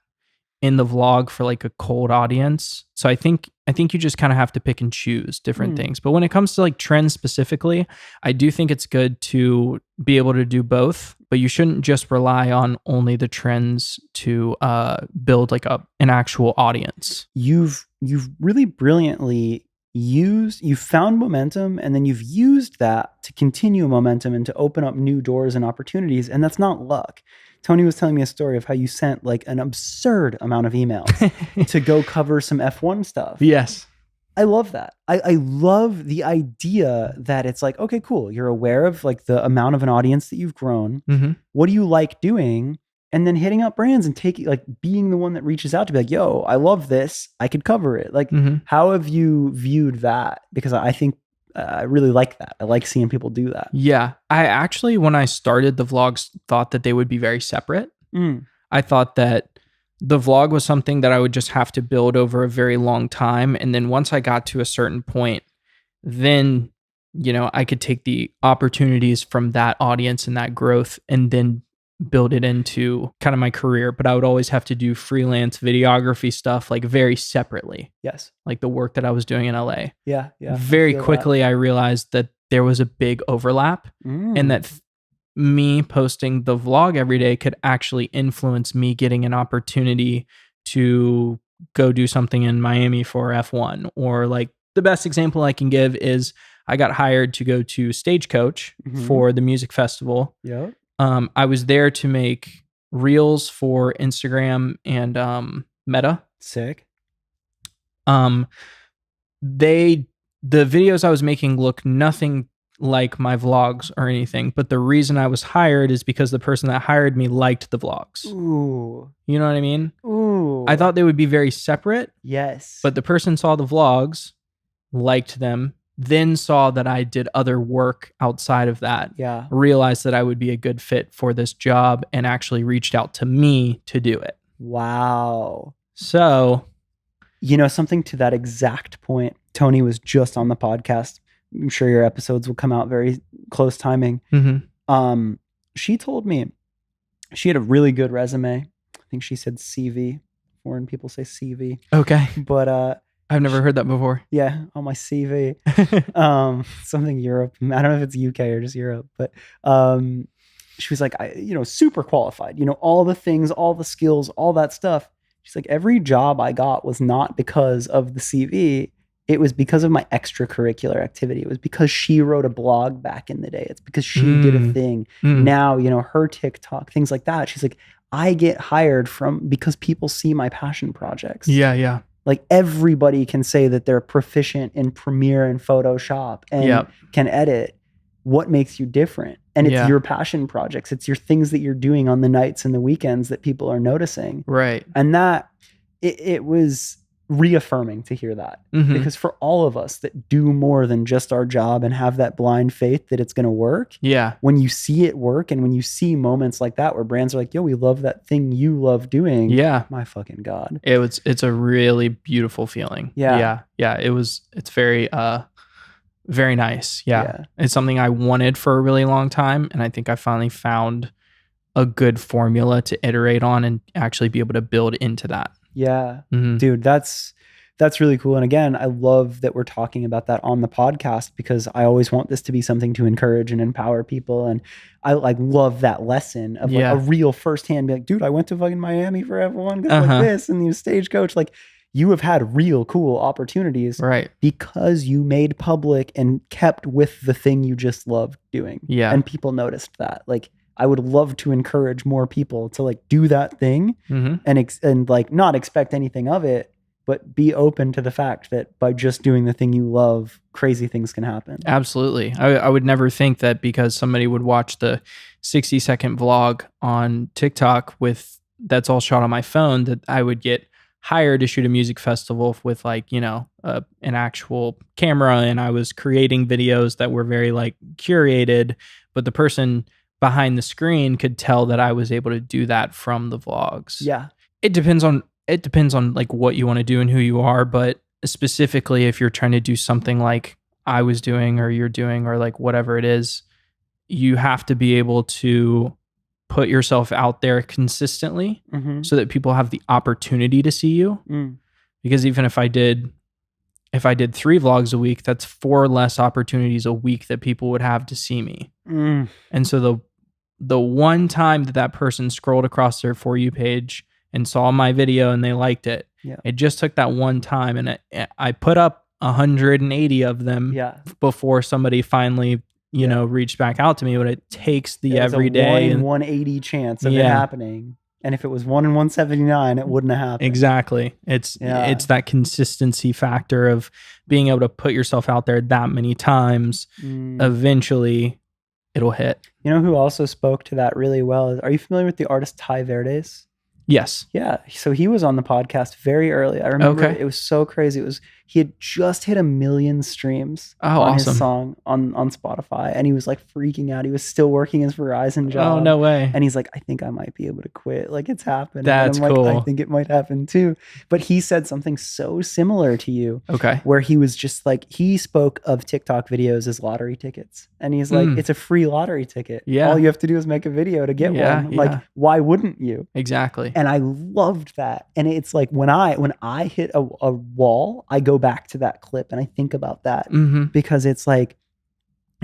in the vlog for like a cold audience. So I think you just kind of have to pick and choose different things. But when it comes to like trends specifically, I do think it's good to be able to do both, but you shouldn't just rely on only the trends to build like an actual audience. You've really brilliantly you found momentum, and then you've used that to continue momentum and to open up new doors and opportunities. And that's not luck. Tony was telling me a story of how you sent like an absurd amount of emails to go cover some F1 stuff. Yes. I love that. I love the idea that it's like, okay, cool. You're aware of like the amount of an audience that you've grown. What do you like doing? And then hitting up brands and being the one that reaches out to be like, yo, I love this. I could cover it. Like, how have you viewed that? Because I think I really like that. I like seeing people do that. Yeah. I actually, when I started the vlogs, thought that they would be very separate. I thought that the vlog was something that I would just have to build over a very long time. And then once I got to a certain point, then, you know, I could take the opportunities from that audience and that growth and then build it into kind of my career. But I would always have to do freelance videography stuff like very separately. Yes. Like the work that I was doing in LA. Yeah. Very quickly, I realized that there was a big overlap and that me posting the vlog every day could actually influence me getting an opportunity to go do something in Miami for F1. Or like the best example I can give is I got hired to go to Stagecoach for the music festival. Yeah. I was there to make reels for Instagram and Meta. Sick. The videos I was making look nothing like my vlogs or anything, but the reason I was hired is because the person that hired me liked the vlogs. Ooh. You know what I mean? Ooh. I thought they would be very separate. Yes. But the person saw the vlogs, liked them, then saw that I did other work outside of that. Yeah. Realized that I would be a good fit for this job and actually reached out to me to do it. Wow. So, you know, something to that exact point, Tony was just on the podcast. I'm sure your episodes will come out very close timing. She told me she had a really good resume. I think she said CV. Foreign people say CV. Okay. But I've never heard that before. Yeah, on my CV. Something Europe. I don't know if it's UK or just Europe, but she was like, super qualified, all the things, all the skills, all that stuff. She's like, every job I got was not because of the CV. it was because of my extracurricular activity. It was because she wrote a blog back in the day. It's because she did a thing. Now, you know, her TikTok, things like that. She's like, I get hired because people see my passion projects. Yeah. Like everybody can say that they're proficient in Premiere and Photoshop and can edit. What makes you different? And it's your passion projects. It's your things that you're doing on the nights and the weekends that people are noticing. Right. And that it was reaffirming to hear that, because for all of us that do more than just our job and have that blind faith that it's going to work. Yeah. When you see it work and when you see moments like that where brands are like, yo, we love that thing you love doing. Yeah. My fucking God. It's a really beautiful feeling. Yeah. It's very, very nice. Yeah. It's something I wanted for a really long time. And I think I finally found a good formula to iterate on and actually be able to build into that. Yeah. Dude, that's really cool. And again, I love that we're talking about that on the podcast, because I always want this to be something to encourage and empower people. And I like love that lesson of like a real firsthand, be like, dude, I went to fucking Miami for F1 because like this, and you stagecoach, like you have had real cool opportunities, right? Because you made public and kept with the thing you just loved doing. Yeah. And people noticed that. Like, I would love to encourage more people to like do that thing and like not expect anything of it, but be open to the fact that by just doing the thing you love, crazy things can happen. Absolutely. I would never think that because somebody would watch the 60-second vlog on TikTok that's all shot on my phone, that I would get hired to shoot a music festival with like, you know, an actual camera, and I was creating videos that were very like curated, but the person behind the screen could tell that I was able to do that from the vlogs. Yeah. It depends on like what you want to do and who you are, but specifically if you're trying to do something like I was doing or you're doing or like whatever it is, you have to be able to put yourself out there consistently so that people have the opportunity to see you. Because even if I did 3 vlogs a week, that's 4 less opportunities a week that people would have to see me. And so the one time that person scrolled across their For You page and saw my video and they liked it, it just took that one time. And I put up 180 of them before somebody finally, you know, reached back out to me. But it takes the everyday. It's a 1 in 180 chance of it happening. And if it was 1 in 179, it wouldn't have happened. Exactly. It's that consistency factor of being able to put yourself out there that many times. Eventually, it'll hit. You know who also spoke to that really well? Are you familiar with the artist Ty Verdes? Yes. Yeah. So he was on the podcast very early. I remember it was so crazy. He had just hit 1 million streams on his song on Spotify, and he was like freaking out. He was still working his Verizon job. Oh, no way. And he's like, I think I might be able to quit. Like, it's happened. That's and I'm cool. Like, I think it might happen too. But he said something so similar to you. Okay. Where he was just like, he spoke of TikTok videos as lottery tickets. And he's like, it's a free lottery ticket. Yeah. All you have to do is make a video to get one. Like, why wouldn't you? Exactly. And I loved that. And it's like when I hit a wall, I go back to that clip and I think about that, because it's like,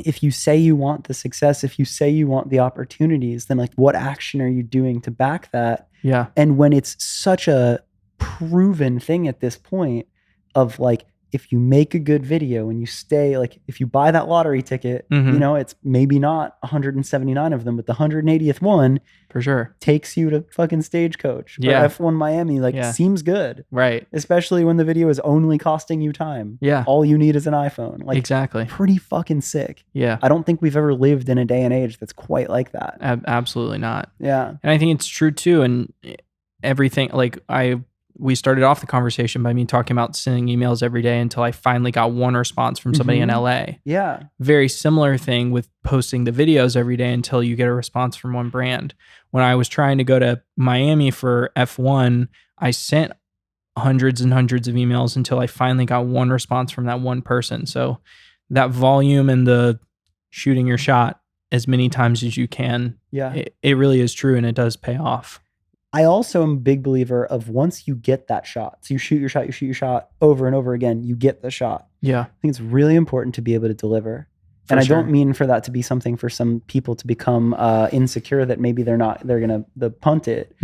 if you say you want the success, if you say you want the opportunities, then like, what action are you doing to back that? Yeah. And when it's such a proven thing at this point of like, if you make a good video and you stay, like if you buy that lottery ticket, you know, it's maybe not 179 of them, but the 180th one for sure takes you to fucking Stagecoach or F1 Miami. Like, seems good. Right. Especially when the video is only costing you time. Yeah. All you need is an iPhone. Like, exactly. Pretty fucking sick. Yeah. I don't think we've ever lived in a day and age that's quite like that. Absolutely not. Yeah. And I think it's true too. And everything, like we started off the conversation by me talking about sending emails every day until I finally got one response from somebody in LA. Yeah. Very similar thing with posting the videos every day until you get a response from one brand. When I was trying to go to Miami for F1, I sent hundreds and hundreds of emails until I finally got one response from that one person. So that volume and the shooting your shot as many times as you can, it really is true, and it does pay off. I also am a big believer of once you get that shot, so you shoot your shot over and over again, you get the shot. Yeah. I think it's really important to be able to deliver. And I don't mean for that to be something for some people to become insecure that maybe they're going to punt it.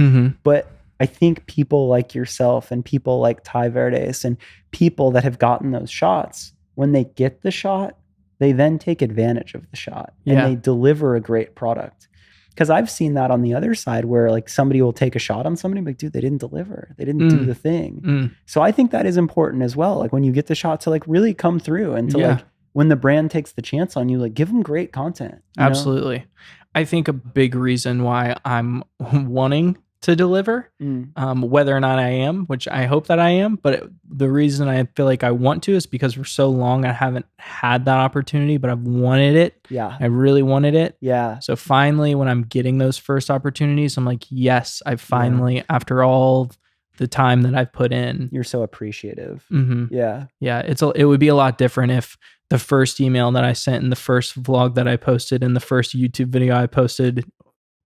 But I think people like yourself and people like Ty Verdes and people that have gotten those shots, when they get the shot, they then take advantage of the shot and they deliver a great product. Because I've seen that on the other side where like somebody will take a shot on somebody, like, dude, they didn't deliver. They didn't do the thing. So I think that is important as well. Like when you get the shot to like really come through and to like when the brand takes the chance on you, like give them great content. Absolutely. I think a big reason why I'm wanting to deliver, whether or not I am, which I hope that I am, but the reason I feel like I want to is because for so long I haven't had that opportunity, but I've wanted it. Yeah. I really wanted it. Yeah. So finally, when I'm getting those first opportunities, I'm like, yes, I finally, after all the time that I've put in. You're so appreciative. Yeah. Yeah. It would be a lot different if the first email that I sent and the first vlog that I posted and the first YouTube video I posted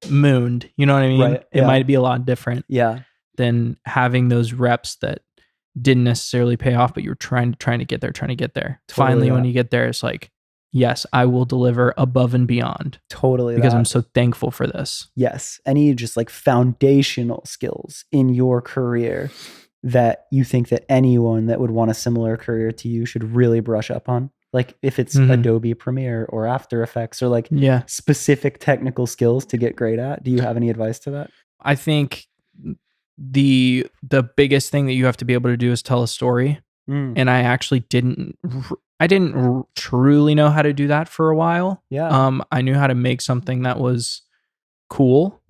mooned, you know what I mean? Right. It might be a lot different than having those reps that didn't necessarily pay off, but you're trying to get there. Totally. Finally, when you get there, it's like, yes, I will deliver above and beyond. Totally. Because I'm so thankful for this. Yes. Any just like foundational skills in your career that you think that anyone that would want a similar career to you should really brush up on? Like if it's Adobe Premiere or After Effects or like specific technical skills to get great at. Do you have any advice to that? I think the biggest thing that you have to be able to do is tell a story. And I actually didn't truly know how to do that for a while. Yeah. I knew how to make something that was cool.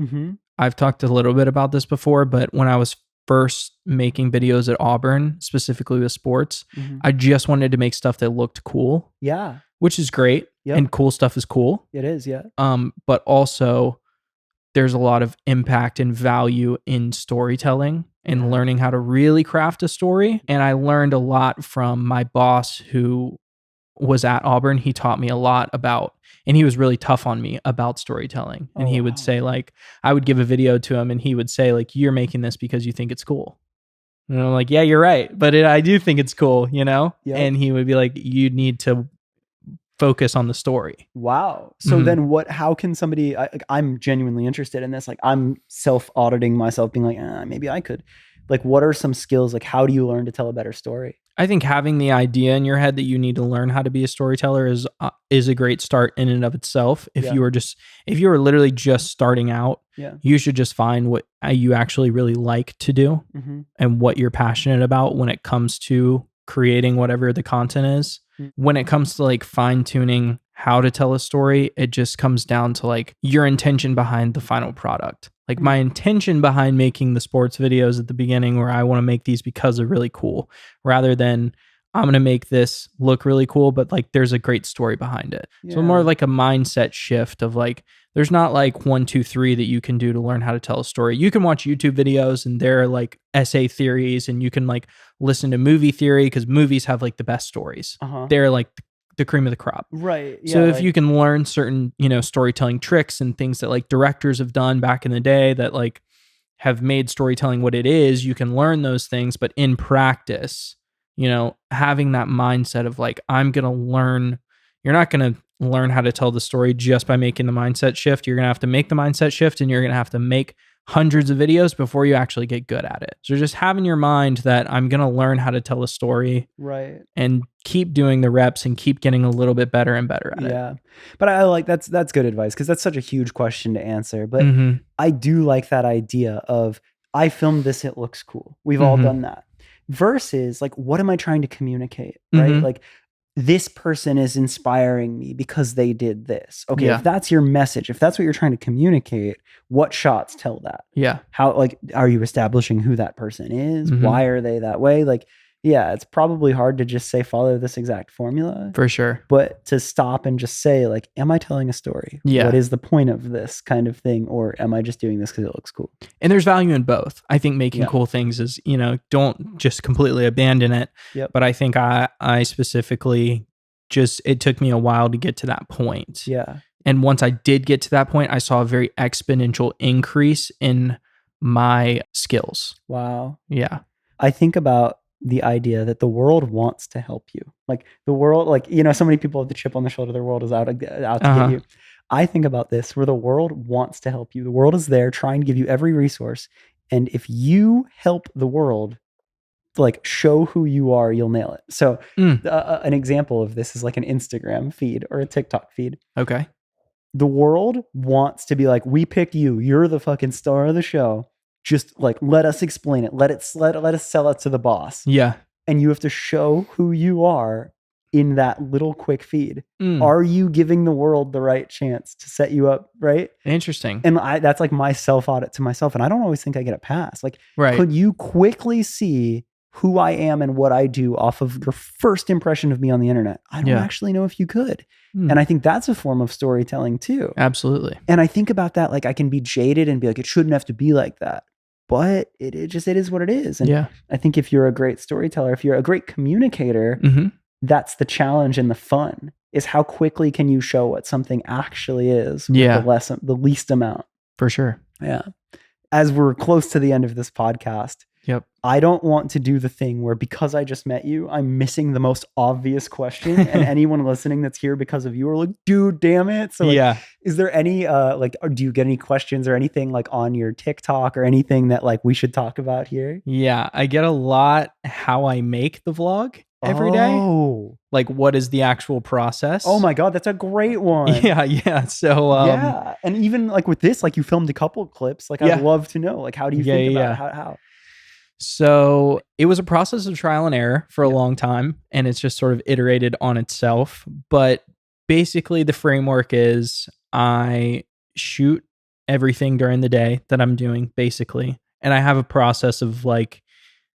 I've talked a little bit about this before, but when I was first making videos at Auburn, specifically with sports, I just wanted to make stuff that looked cool. Yeah. Which is great. And cool stuff is cool. It is, yeah. But also there's a lot of impact and value in storytelling and learning how to really craft a story. And I learned a lot from my boss who was at Auburn. He taught me a lot about, and he was really tough on me about storytelling. And he would say like, I would give a video to him and he would say like, you're making this because you think it's cool. And I'm like, yeah, you're right. But I do think it's cool, you know? Yep. And he would be like, you need to focus on the story. Wow. So then how can somebody, I'm genuinely interested in this. Like I'm self-auditing myself being like, maybe I could. Like what are some skills? Like how do you learn to tell a better story? I think having the idea in your head that you need to learn how to be a storyteller is a great start in and of itself. If you were literally just starting out, you should just find what you actually really like to do and what you're passionate about when it comes to creating whatever the content is. When it comes to like fine tuning how to tell a story, it just comes down to like your intention behind the final product. Like my intention behind making the sports videos at the beginning where I want to make these because they're really cool, rather than I'm going to make this look really cool, but like there's a great story behind it. So more like a mindset shift of like, there's not like 1, 2, 3 that you can do to learn how to tell a story. You can watch YouTube videos and they're like essay theories, and you can like listen to movie theory because movies have like the best stories. They're like the cream of the crop. Right. Yeah, so if you can learn certain, storytelling tricks and things that like directors have done back in the day that like have made storytelling what it is, you can learn those things, but in practice, having that mindset of like, I'm going to learn, you're not going to learn how to tell the story just by making the mindset shift. You're going to have to make the mindset shift and you're going to have to make hundreds of videos before you actually get good at it. So just having your mind that I'm going to learn how to tell a story, right, and keep doing the reps and keep getting a little bit better and better at it. Yeah. But I like that's good advice because that's such a huge question to answer. But I do like that idea of I filmed this, it looks cool. We've all done that. Versus like, what am I trying to communicate? Right? Like this person is inspiring me because they did this. Okay, if that's your message, if that's what you're trying to communicate, what shots tell that? Yeah. How, like, are you establishing who that person is? Why are they that way? Like, yeah, it's probably hard to just say, follow this exact formula. For sure. But to stop and just say, like, am I telling a story? Yeah. What is the point of this kind of thing? Or am I just doing this because it looks cool? And there's value in both. I think making cool things is, don't just completely abandon it. But I think I specifically it took me a while to get to that point. Yeah. And once I did get to that point, I saw a very exponential increase in my skills. Wow. Yeah. I think about the idea that the world wants to help you. Like the world, like, so many people have the chip on the shoulder. The world is out to get you. I think about this where the world wants to help you. The world is there trying to give you every resource. And if you help the world, like show who you are, you'll nail it. So an example of this is like an Instagram feed or a TikTok feed. Okay. The world wants to be like, we picked you. You're the fucking star of the show. Just like, let us explain it. Let us sell it to the boss. Yeah. And you have to show who you are in that little quick feed. Are you giving the world the right chance to set you up right? Interesting. And that's like my self-audit to myself. And I don't always think I get a pass. Like, could you quickly see who I am and what I do off of your first impression of me on the internet? I don't actually know if you could. And I think that's a form of storytelling too. Absolutely. And I think about that, like I can be jaded and be like, it shouldn't have to be like that. But it is what it is. And I think if you're a great storyteller, if you're a great communicator, that's the challenge and the fun, is how quickly can you show what something actually is with the least amount. For sure. Yeah. As we're close to the end of this podcast, I don't want to do the thing where, because I just met you, I'm missing the most obvious question, and anyone listening that's here because of you are like, dude, damn it. So like, is there any do you get any questions or anything like on your TikTok or anything that like we should talk about here? Yeah, I get a lot how I make the vlog every day. Like, what is the actual process? Oh my God, that's a great one. Yeah. So and even like with this, like you filmed a couple of clips. Like I'd love to know, like, how do you think about it? How? So it was a process of trial and error for a long time, and it's just sort of iterated on itself. But basically the framework is I shoot everything during the day that I'm doing, basically. And I have a process of like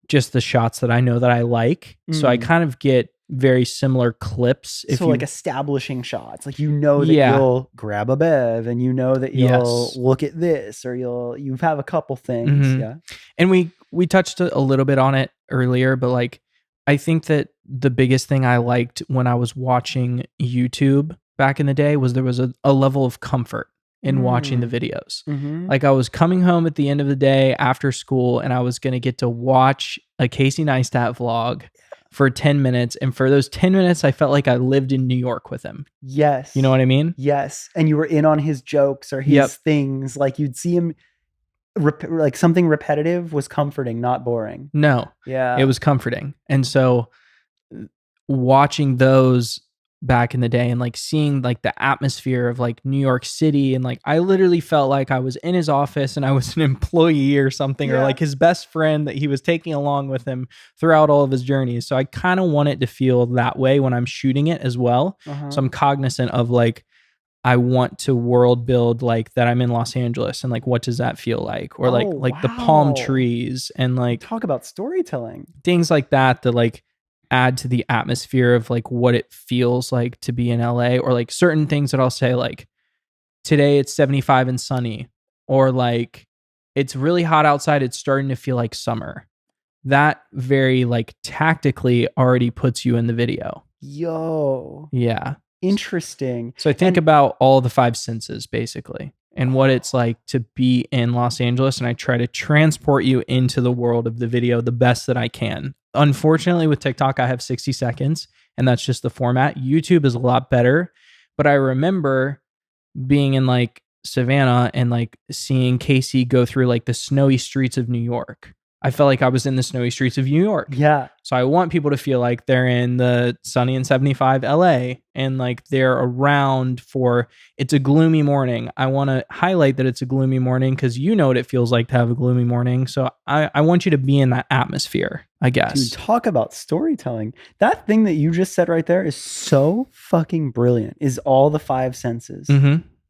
just the shots that I know that I like. So I kind of get very similar clips. Like establishing shots, like, you know, that you'll grab a bev and you know that you'll look at this, or you have a couple things. And we touched a little bit on it earlier, but like, I think that the biggest thing I liked when I was watching YouTube back in the day was there was a level of comfort in watching the videos. Like I was coming home at the end of the day after school, and I was going to get to watch a Casey Neistat vlog for 10 minutes. And for those 10 minutes, I felt like I lived in New York with him. Yes. You know what I mean? Yes. And you were in on his jokes or his things. Like you'd see him, like something repetitive was comforting, not boring. No. Yeah. It was comforting. And so watching those back in the day and like seeing like the atmosphere of like New York City, and like I literally felt like I was in his office and I was an employee or something, or like his best friend that he was taking along with him throughout all of his journeys. So I kind of want it to feel that way when I'm shooting it as well. So I'm cognizant of like, I want to world build like that I'm in Los Angeles, and like what does that feel like, or like the palm trees, and like talk about storytelling, things like that like add to the atmosphere of like what it feels like to be in LA, or like certain things that I'll say like, today it's 75 and sunny, or like it's really hot outside, it's starting to feel like summer. That very like tactically already puts you in the video. Yeah. Interesting. So I think about all the five senses basically, and what it's like to be in Los Angeles, and I try to transport you into the world of the video the best that I can. Unfortunately, with TikTok, I have 60 seconds, and that's just the format. YouTube is a lot better, but I remember being in like Savannah and like seeing Casey go through like the snowy streets of New York. I felt like I was in the snowy streets of New York. Yeah. So I want people to feel like they're in the sunny and 75 LA, and like they're around for, it's a gloomy morning. I want to highlight that it's a gloomy morning because you know what it feels like to have a gloomy morning. So I want you to be in that atmosphere, I guess. Dude, talk about storytelling. That thing that you just said right there is so fucking brilliant, is all the five senses.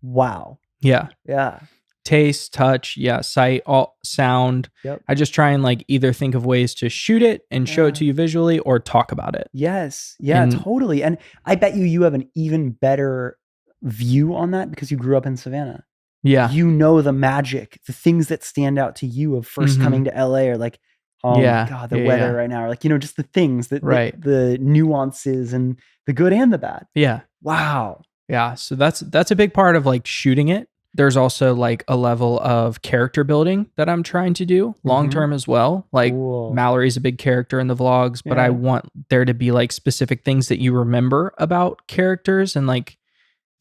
Wow. Yeah. Yeah. Taste, touch, sight, all sound. I just try and like either think of ways to shoot it and show it to you visually, or talk about it. Yes. Yeah, totally. And I bet you have an even better view on that because you grew up in Savannah. Yeah. You know the magic, the things that stand out to you of first coming to LA, or like, oh my God, the weather right now. Or like, you know, just the things that the nuances and the good and the bad. Yeah. Wow. Yeah. So that's a big part of like shooting it. There's also like a level of character building that I'm trying to do long term as well. Like Mallory's a big character in the vlogs, but I want there to be like specific things that you remember about characters, and like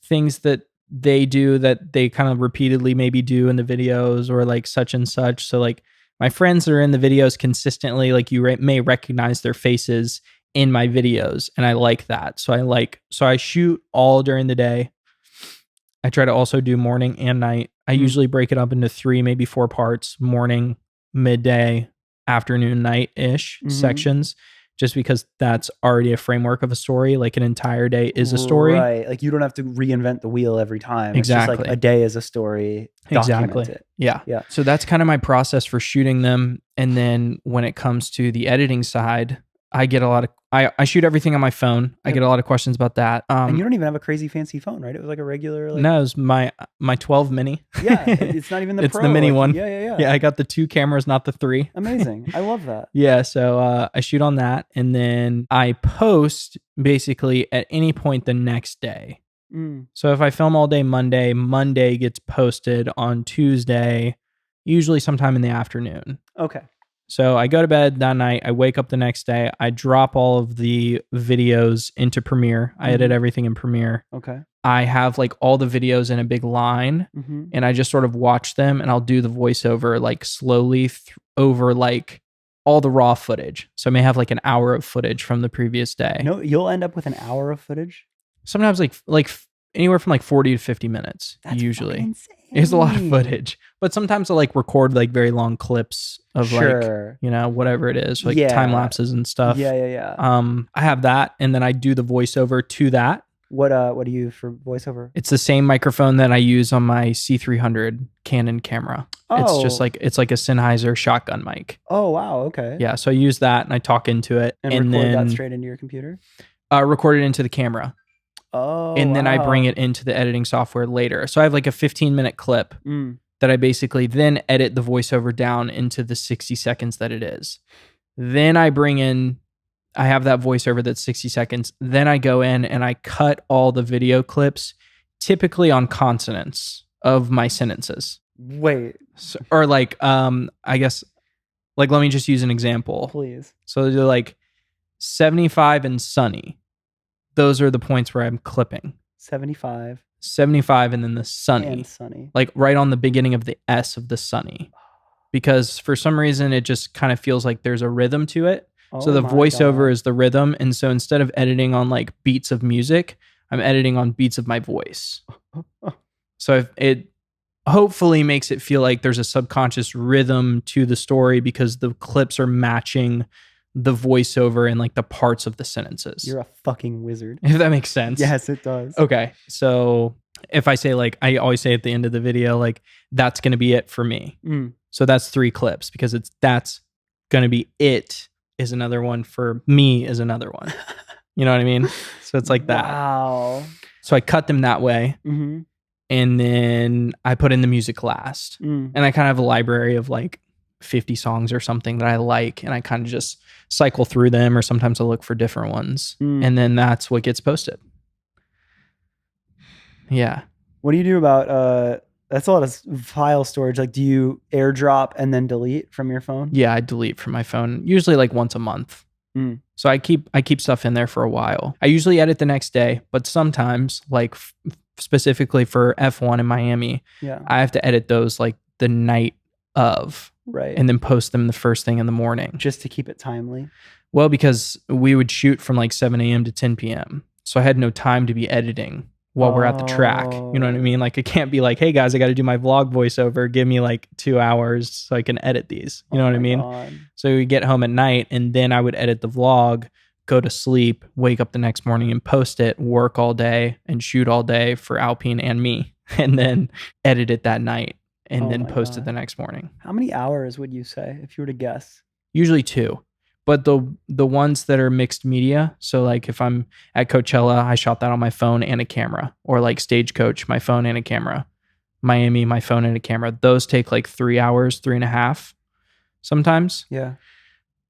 things that they do that they kind of repeatedly maybe do in the videos, or like such and such. So like My friends that are in the videos consistently, like you may recognize their faces in my videos, and I like that. So I shoot all during the day. I try to also do morning and night. I usually break it up into 3, maybe 4 parts: morning, midday, afternoon, night-ish sections, just because that's already a framework of a story. Like an entire day is a story. Right. Like you don't have to reinvent the wheel every time. Exactly. It's just like a day is a story. Document it. Yeah. So that's kind of my process for shooting them. And then when it comes to the editing side, I get a lot of, I shoot everything on my phone. I get a lot of questions about that. And you don't even have a crazy fancy phone, right? It was like a regular. No, it was my 12 mini. Yeah, it's not even the it's Pro. The mini one. Yeah. Yeah, I got the 2 cameras, not the 3. Amazing. I love that. Yeah, so I shoot on that, and then I post basically at any point the next day. So if I film all day Monday gets posted on Tuesday, usually sometime in the afternoon. Okay. So I go to bed that night. I wake up the next day. I drop all of the videos into Premiere. I edit everything in Premiere. Okay. I have like all the videos in a big line, and I just sort of watch them, and I'll do the voiceover like slowly over like all the raw footage. So I may have like an hour of footage from the previous day. No, you'll end up with an hour of footage? Sometimes like anywhere from like 40 to 50 minutes. That's usually insane. It's a lot of footage, but sometimes I'll like record like very long clips of like, you know, whatever it is, like time lapses and stuff. Yeah. I have that, and then I do the voiceover to that. What do you use for voiceover? It's the same microphone that I use on my C300 Canon camera. It's just like, it's like a Sennheiser shotgun mic. Oh, wow. Okay. Yeah. So I use that and I talk into it. And record then, that straight into your computer? Record it into the camera. Oh, and then I bring it into the editing software later. So I have like a 15-minute clip that I basically then edit the voiceover down into the 60 seconds that it is. Then I have that voiceover that's 60 seconds. Then I go in and I cut all the video clips, typically on consonants of my sentences. Wait. So, or like, I guess, like, let me just use an example. Please. So they're like 75 and sunny. Those are the points where I'm clipping. 75, and then the sunny. And sunny. Like right on the beginning of the S of the sunny. Because for some reason, it just kind of feels like there's a rhythm to it. So the voiceover is the rhythm. And so instead of editing on like beats of music, I'm editing on beats of my voice. So it hopefully makes it feel like there's a subconscious rhythm to the story because the clips are matching the voiceover and like the parts of the sentences. You're a fucking wizard. If that makes sense. Yes, it does. Okay. So if I say like, I always say at the end of the video, like that's going to be it for me. So that's 3 clips because that's going to be it is another one for me is another one. You know what I mean? So it's like that. Wow. So I cut them that way. And then I put in the music last. And I kind of have a library of like 50 songs or something that I like, and I kind of just cycle through them, or sometimes I look for different ones, and then that's what gets posted. Yeah. What do you do about that's a lot of file storage? Like, do you airdrop and then delete from your phone? Yeah, I delete from my phone usually like once a month. So I keep stuff in there for a while. I usually edit the next day, but sometimes like specifically for F1 in Miami, I have to edit those like the night of. Right. And then post them the first thing in the morning. Just to keep it timely? Well, because we would shoot from like 7 a.m. to 10 p.m. So I had no time to be editing while we're at the track. You know what I mean? Like it can't be like, hey guys, I got to do my vlog voiceover. Give me like 2 hours so I can edit these. You know what I mean? God. So we get home at night and then I would edit the vlog, go to sleep, wake up the next morning and post it, work all day and shoot all day for Alpine and me, and then edit it that night. And then post it the next morning. How many hours would you say if you were to guess? Usually 2. But the ones that are mixed media, so like if I'm at Coachella, I shot that on my phone and a camera. Or like Stagecoach, my phone and a camera. Miami, my phone and a camera. Those take like 3 hours, 3.5 sometimes. Yeah.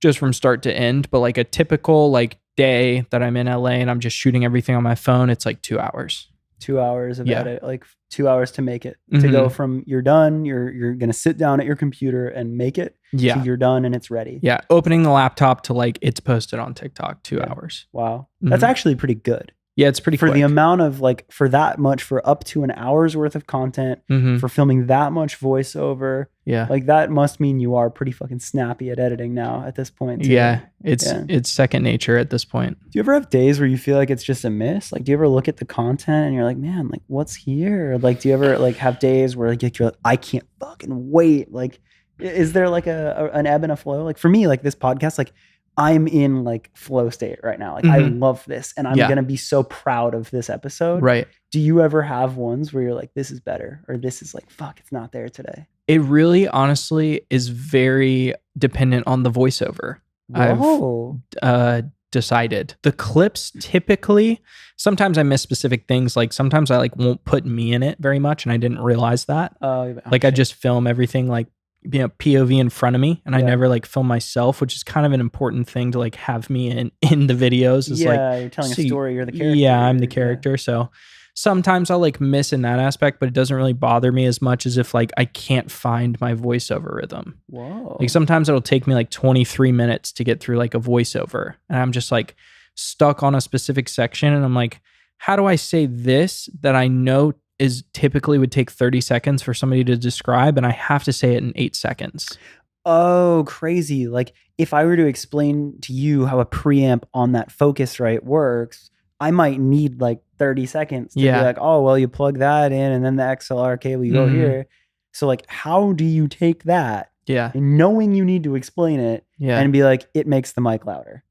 Just from start to end. But like a typical like day that I'm in LA and I'm just shooting everything on my phone, it's like 2 hours. 2 hours of edit, like 2 hours to make it. To go from you're done, you're gonna sit down at your computer and make it, to you're done and it's ready. Yeah, opening the laptop to like it's posted on TikTok, 2 hours. Wow, that's actually pretty good. Yeah, it's pretty for quick. the amount of like, for that much, for up to an hour's worth of content, for filming that much voiceover. Yeah. Like that must mean you are pretty fucking snappy at editing now at this point. Too. Yeah. It's second nature at this point. Do you ever have days where you feel like it's just a miss? Like, do you ever look at the content and you're like, man, like what's here? Like, do you ever like have days where like you're like, I can't fucking wait? Like, is there like an ebb and a flow? Like for me, like this podcast, like I'm in like flow state right now. Like I love this and I'm going to be so proud of this episode. Right. Do you ever have ones where you're like, this is better, or this is like, fuck, it's not there today? It really honestly is very dependent on the voiceover. Whoa. I've decided. The clips typically, sometimes I miss specific things. Like sometimes I like won't put me in it very much and I didn't realize that. Like I just film everything like, you know, POV in front of me, and I never like film myself, which is kind of an important thing to like have me in the videos. Is like, you're telling a story, you're the character. Yeah, I'm the character. So sometimes I'll like miss in that aspect, but it doesn't really bother me as much as if like I can't find my voiceover rhythm. Whoa. Like sometimes it'll take me like 23 minutes to get through like a voiceover, and I'm just like stuck on a specific section, and I'm like, how do I say this that I know is typically would take 30 seconds for somebody to describe, and I have to say it in 8 seconds. Oh, crazy. Like if I were to explain to you how a preamp on that Focusrite works, I might need like 30 seconds to be like, oh, well, you plug that in and then the XLR cable, you go here. So like, how do you take that? Yeah. And knowing you need to explain it and be like, it makes the mic louder.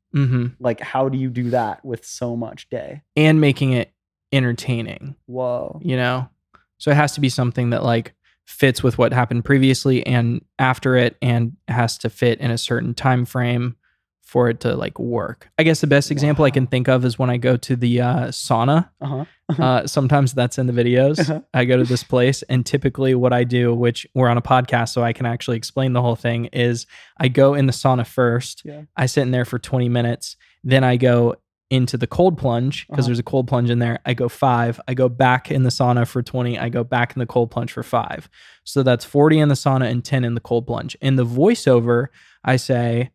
Like, how do you do that with so much day? And making it entertaining. Whoa. You know? So it has to be something that like fits with what happened previously and after it, and has to fit in a certain time frame for it to like work. I guess the best example I can think of is when I go to the sauna. Sometimes that's in the videos. I go to this place, and typically what I do, which we're on a podcast so I can actually explain the whole thing, is I go in the sauna first. I sit in there for 20 minutes. Then I go into the cold plunge because there's a cold plunge in there. I go 5. I go back in the sauna for 20. I go back in the cold plunge for 5. So that's 40 in the sauna and 10 in the cold plunge. In the voiceover, I say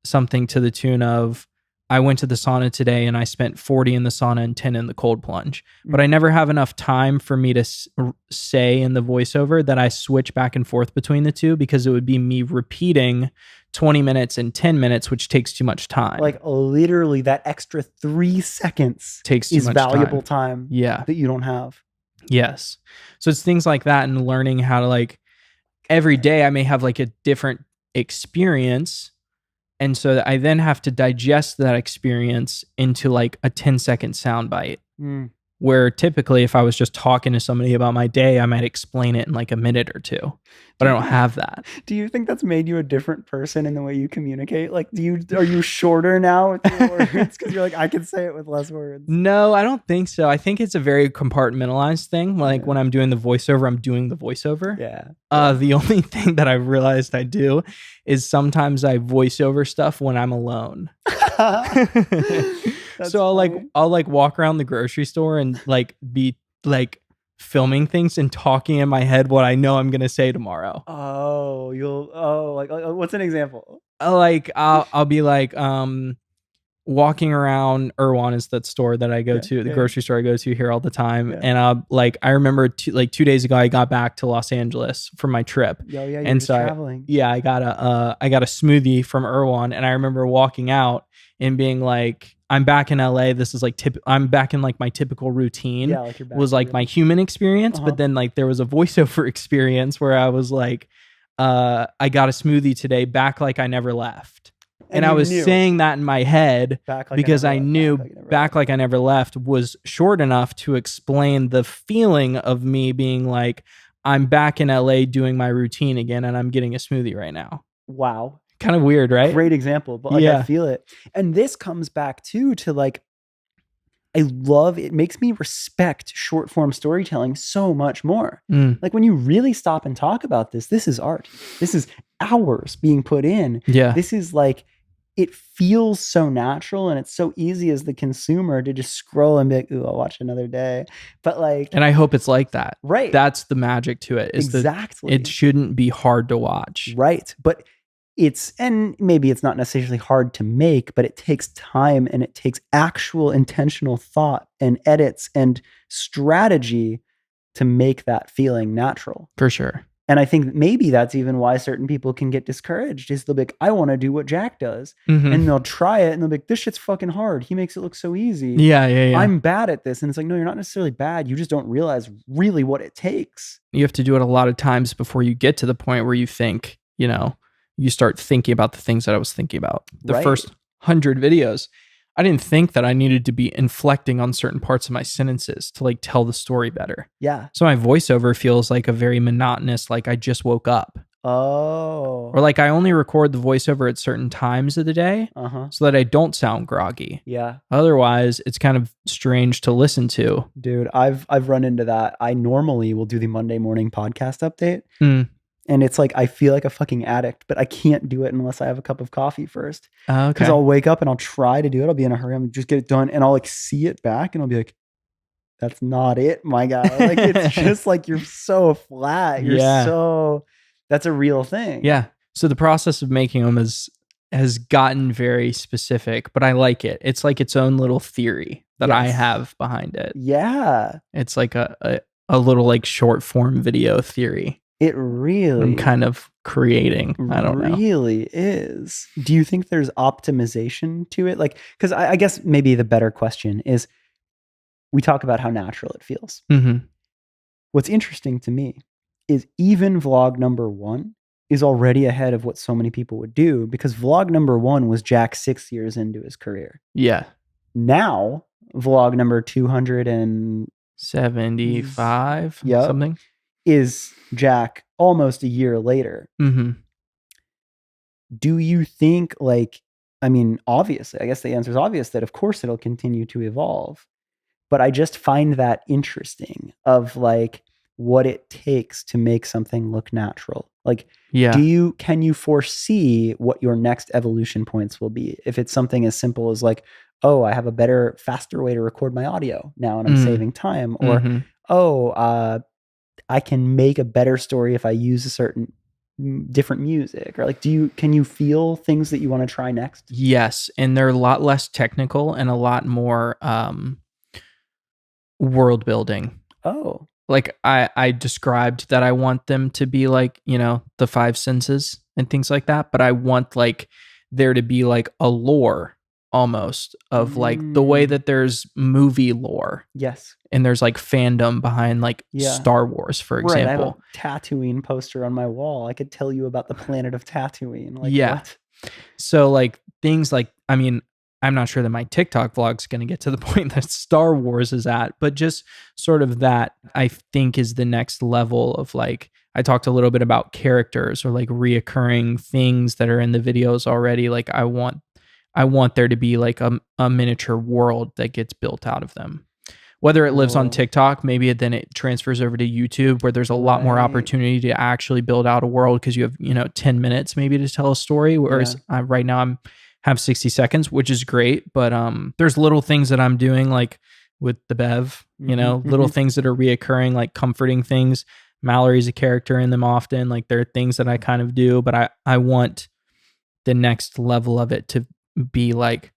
something to the tune of, I went to the sauna today and I spent 40 in the sauna and 10 in the cold plunge. But I never have enough time for me to say in the voiceover that I switch back and forth between the two, because it would be me repeating 20 minutes and 10 minutes, which takes too much time. Like literally that extra 3 seconds takes too much valuable time that you don't have. Yes. So it's things like that, and learning how to like, every day I may have like a different experience. And so I then have to digest that experience into like a 10-second soundbite. Where typically if I was just talking to somebody about my day, I might explain it in like a minute or two. But I don't have that. Do you think that's made you a different person in the way you communicate? Like, are you shorter now with your words? Because you're like, I can say it with less words. No, I don't think so. I think it's a very compartmentalized thing. Like when I'm doing the voiceover, I'm doing the voiceover. The only thing that I've realized I do is sometimes I voiceover stuff when I'm alone. So I'll walk around the grocery store and like be like filming things and talking in my head what I know I'm gonna say tomorrow. Like what's an example? I'll be like walking around. Erewhon is that store that I go to, the grocery store I go to here all the time. And I remember 2 days ago I got back to Los Angeles for my trip. And so traveling. I got a smoothie from Erewhon, and I remember walking out and being like, I'm back in LA. This is like I'm back in like my typical routine. Like you're back was like my human experience, but then like there was a voiceover experience where I was like, I got a smoothie today, back like I never left. And I was saying that in my head because I knew back like I never left was short enough to explain the feeling of me being like, I'm back in LA doing my routine again, and I'm getting a smoothie right now. Wow. Kind of weird, right? Great example, but like I feel it. And this comes back too to like, it makes me respect short form storytelling so much more. Like when you really stop and talk about this is art. This is hours being put in. This is like, it feels so natural, and it's so easy as the consumer to just scroll and be like, ooh, I'll watch another day. But like, and I hope it's like that. Right. That's the magic to it. Is exactly. It shouldn't be hard to watch. Right. But and maybe it's not necessarily hard to make, but it takes time and it takes actual intentional thought and edits and strategy to make that feeling natural. For sure. And I think maybe that's even why certain people can get discouraged, is they'll be like, I want to do what Jack does. And they'll try it and they'll be like, this shit's fucking hard. He makes it look so easy. Yeah. I'm bad at this. And it's like, no, you're not necessarily bad. You just don't realize really what it takes. You have to do it a lot of times before you get to the point where you think, you start thinking about the things that I was thinking about. The first 100 videos, I didn't think that I needed to be inflecting on certain parts of my sentences to like tell the story better. Yeah. So my voiceover feels like a very monotonous, like I just woke up. Oh. Or like I only record the voiceover at certain times of the day so that I don't sound groggy. Yeah. Otherwise, it's kind of strange to listen to. Dude, I've run into that. I normally will do the Monday morning podcast update. And it's like, I feel like a fucking addict, but I can't do it unless I have a cup of coffee first. Because I'll wake up and I'll try to do it. I'll be in a hurry. I'm just get it done. And I'll like see it back and I'll be like, that's not it, my guy. Like, it's just like, you're so flat. That's a real thing. Yeah. So the process of making them has gotten very specific, but I like it. It's like its own little theory that I have behind it. Yeah. It's like a little like short form video theory. It really, I'm kind of creating. I don't know. Really is. Do you think there's optimization to it? Like, because I guess maybe the better question is, we talk about how natural it feels. What's interesting to me is even vlog number 1 is already ahead of what so many people would do, because vlog number 1 was Jack 6 years into his career. Yeah. Now, vlog number 275 something is Jack almost a year later. Do you think, like, I mean, obviously, I guess the answer is obvious that of course it'll continue to evolve, but I just find that interesting of like what it takes to make something look natural. Like, can you foresee what your next evolution points will be? If it's something as simple as like, oh, I have a better, faster way to record my audio now and I'm saving time, or, I can make a better story if I use a certain different music, or like, can you feel things that you want to try next? Yes. And they're a lot less technical and a lot more world building. Oh, like I described that I want them to be like, the 5 senses and things like that. But I want like there to be like a lore almost of like the way that there's movie lore. Yes. And there's like fandom behind like Star Wars, for example. I have a Tatooine poster on my wall. I could tell you about the planet of Tatooine. Like, what? So like things like, I mean, I'm not sure that my TikTok vlog's going to get to the point that Star Wars is at, but just sort of that I think is the next level of like, I talked a little bit about characters or like reoccurring things that are in the videos already. Like I want there to be like a miniature world that gets built out of them. Whether it lives on TikTok, maybe then it transfers over to YouTube where there's a lot more opportunity to actually build out a world because you have, 10 minutes maybe to tell a story. Whereas right now have 60 seconds, which is great. But there's little things that I'm doing like with the Bev, little things that are reoccurring, like comforting things. Mallory's a character in them often. Like there are things that I kind of do, but I want the next level of it to be like,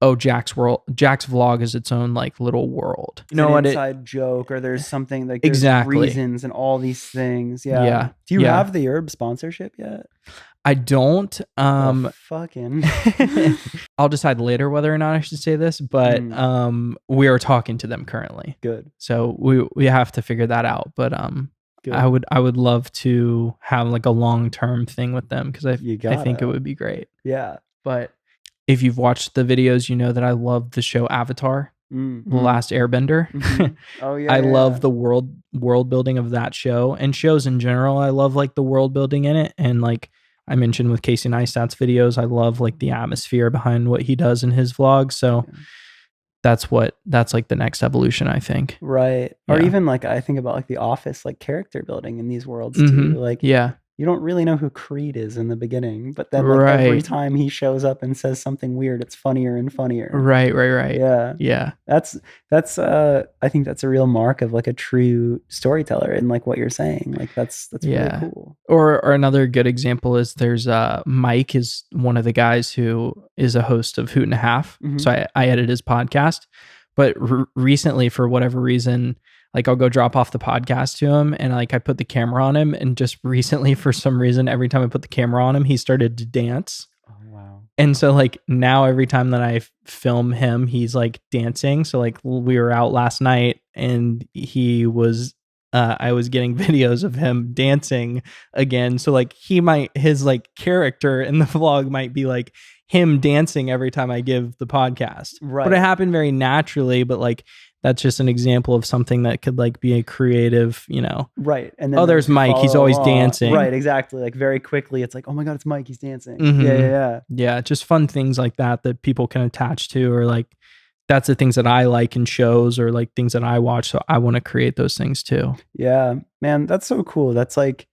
oh, Jack's vlog is its own like little world. You know what? Inside joke, or there's something like there's reasons and all these things. Yeah. Do you have the herb sponsorship yet? I don't. Fucking. I'll decide later whether or not I should say this, but we are talking to them currently. Good. So we have to figure that out. But good. I would love to have like a long-term thing with them because I think it would be great. Yeah. But if you've watched the videos, you know that I love the show Avatar, The Last Airbender. Oh yeah. I love the world building of that show and shows in general. I love like the world building in it. And like I mentioned with Casey Neistat's videos, I love like the atmosphere behind what he does in his vlogs. So that's like the next evolution, I think. Right. Yeah. Or even like I think about like The Office, like character building in these worlds too. Like you don't really know who Creed is in the beginning, but then like every time he shows up and says something weird, it's funnier and funnier. Right. Yeah. That's I think that's a real mark of like a true storyteller and like what you're saying. Like that's really cool. Or another good example is there's Mike is one of the guys who is a host of Hoot and a Half. Mm-hmm. So I edit his podcast, but recently for whatever reason, like I'll go drop off the podcast to him and like I put the camera on him, and just recently for some reason every time I put the camera on him he started to dance. Oh wow. And so like now every time that I film him he's like dancing. So like we were out last night and he was I was getting videos of him dancing again. So like his like character in the vlog might be like him dancing every time I give the podcast. Right. But it happened very naturally, but like that's just an example of something that could like be a creative, Right. And then there's Mike. He's always dancing. Right. Exactly. Like very quickly, it's like, oh my God, it's Mike. He's dancing. Mm-hmm. Yeah. Just fun things like that people can attach to, or like that's the things that I like in shows or like things that I watch. So I want to create those things too. Yeah, man. That's so cool. That's like,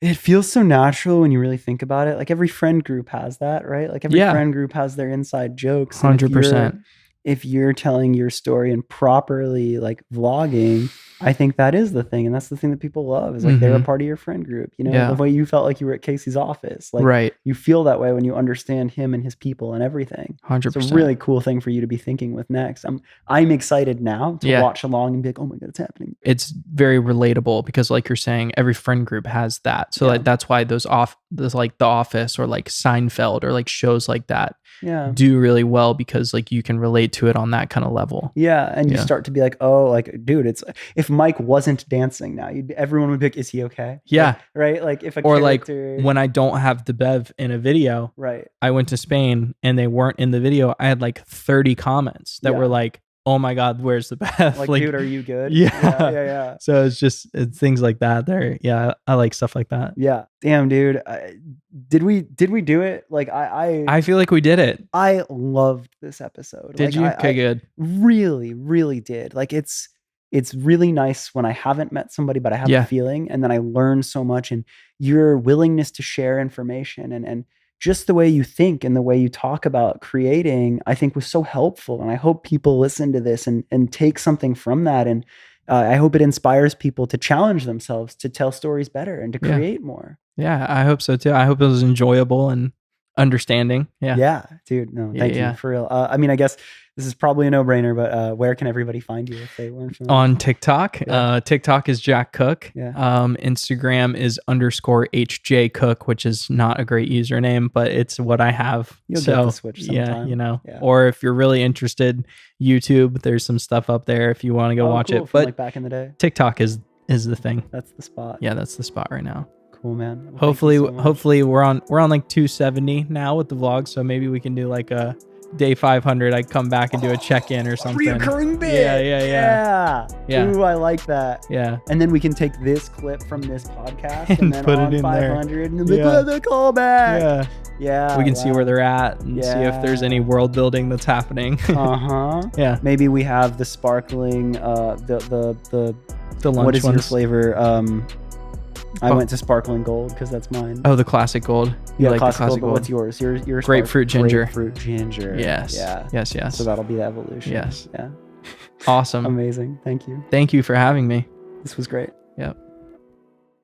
it feels so natural when you really think about it. Like every friend group has that, right? Like every friend group has their inside jokes. 100%. If you're telling your story and properly like vlogging, I think that is the thing. And that's the thing that people love is like they're a part of your friend group. The way you felt like you were at Casey's office. Like you feel that way when you understand him and his people and everything. 100%. It's a really cool thing for you to be thinking with next. I'm excited now to watch along and be like, oh my God, it's happening. It's very relatable because like you're saying, every friend group has that. So like that's why those like The Office or like Seinfeld or like shows like that do really well, because like you can relate to it on that kind of level. Yeah. And you start to be like, oh, like, dude, it's if Mike wasn't dancing now, everyone would be like, is he okay? Yeah. Like, right. Like if like when I don't have the Bev in a video, right. I went to Spain and they weren't in the video. I had like 30 comments that were like, oh my God, where's the Bev? Like, dude, are you good? Yeah. So it's things like that there. Yeah. I like stuff like that. Yeah. Damn, dude. Did we do it? Like I feel like we did it. I loved this episode. Did you? Okay, good. Really, really did. Like it's really nice when I haven't met somebody, but I have a feeling, and then I learn so much, and your willingness to share information and just the way you think and the way you talk about creating, I think was so helpful. And I hope people listen to this and take something from that. And I hope it inspires people to challenge themselves to tell stories better and to create more. Yeah, I hope so too. I hope it was enjoyable and understanding. Yeah, dude. No, thank you for real. I mean, I guess this is probably a no-brainer, but where can everybody find you if they weren't familiar? On TikTok. TikTok is Jack Cook. Instagram is _HJ Cook, which is not a great username, but it's what I have. You'll get to switch sometime. Or if you're really interested, YouTube, there's some stuff up there if you want to go watch it. But like back in the day, TikTok is the thing. That's the spot. Yeah, that's the spot right now. Cool, man. Well, hopefully we're on like 270 now with the vlog, so maybe we can do like a day 500. I come back and do a check-in or something. Reoccurring bit. Yeah. Ooh, I like that. Yeah. And then we can take this clip from this podcast and then put on it in 500 there. And then be like, the callback. Yeah. We can see where they're at and see if there's any world building that's happening. Yeah. Maybe we have the sparkling the lunch what is ones. Your flavor? I went to sparkling gold because that's mine. Oh, the classic gold. You like classic the classic gold. But what's yours? Your grapefruit ginger. Grapefruit ginger. Yes. Yeah. Yes. So that'll be the evolution. Yes. Yeah. Awesome. Amazing. Thank you. Thank you for having me. This was great. Yep.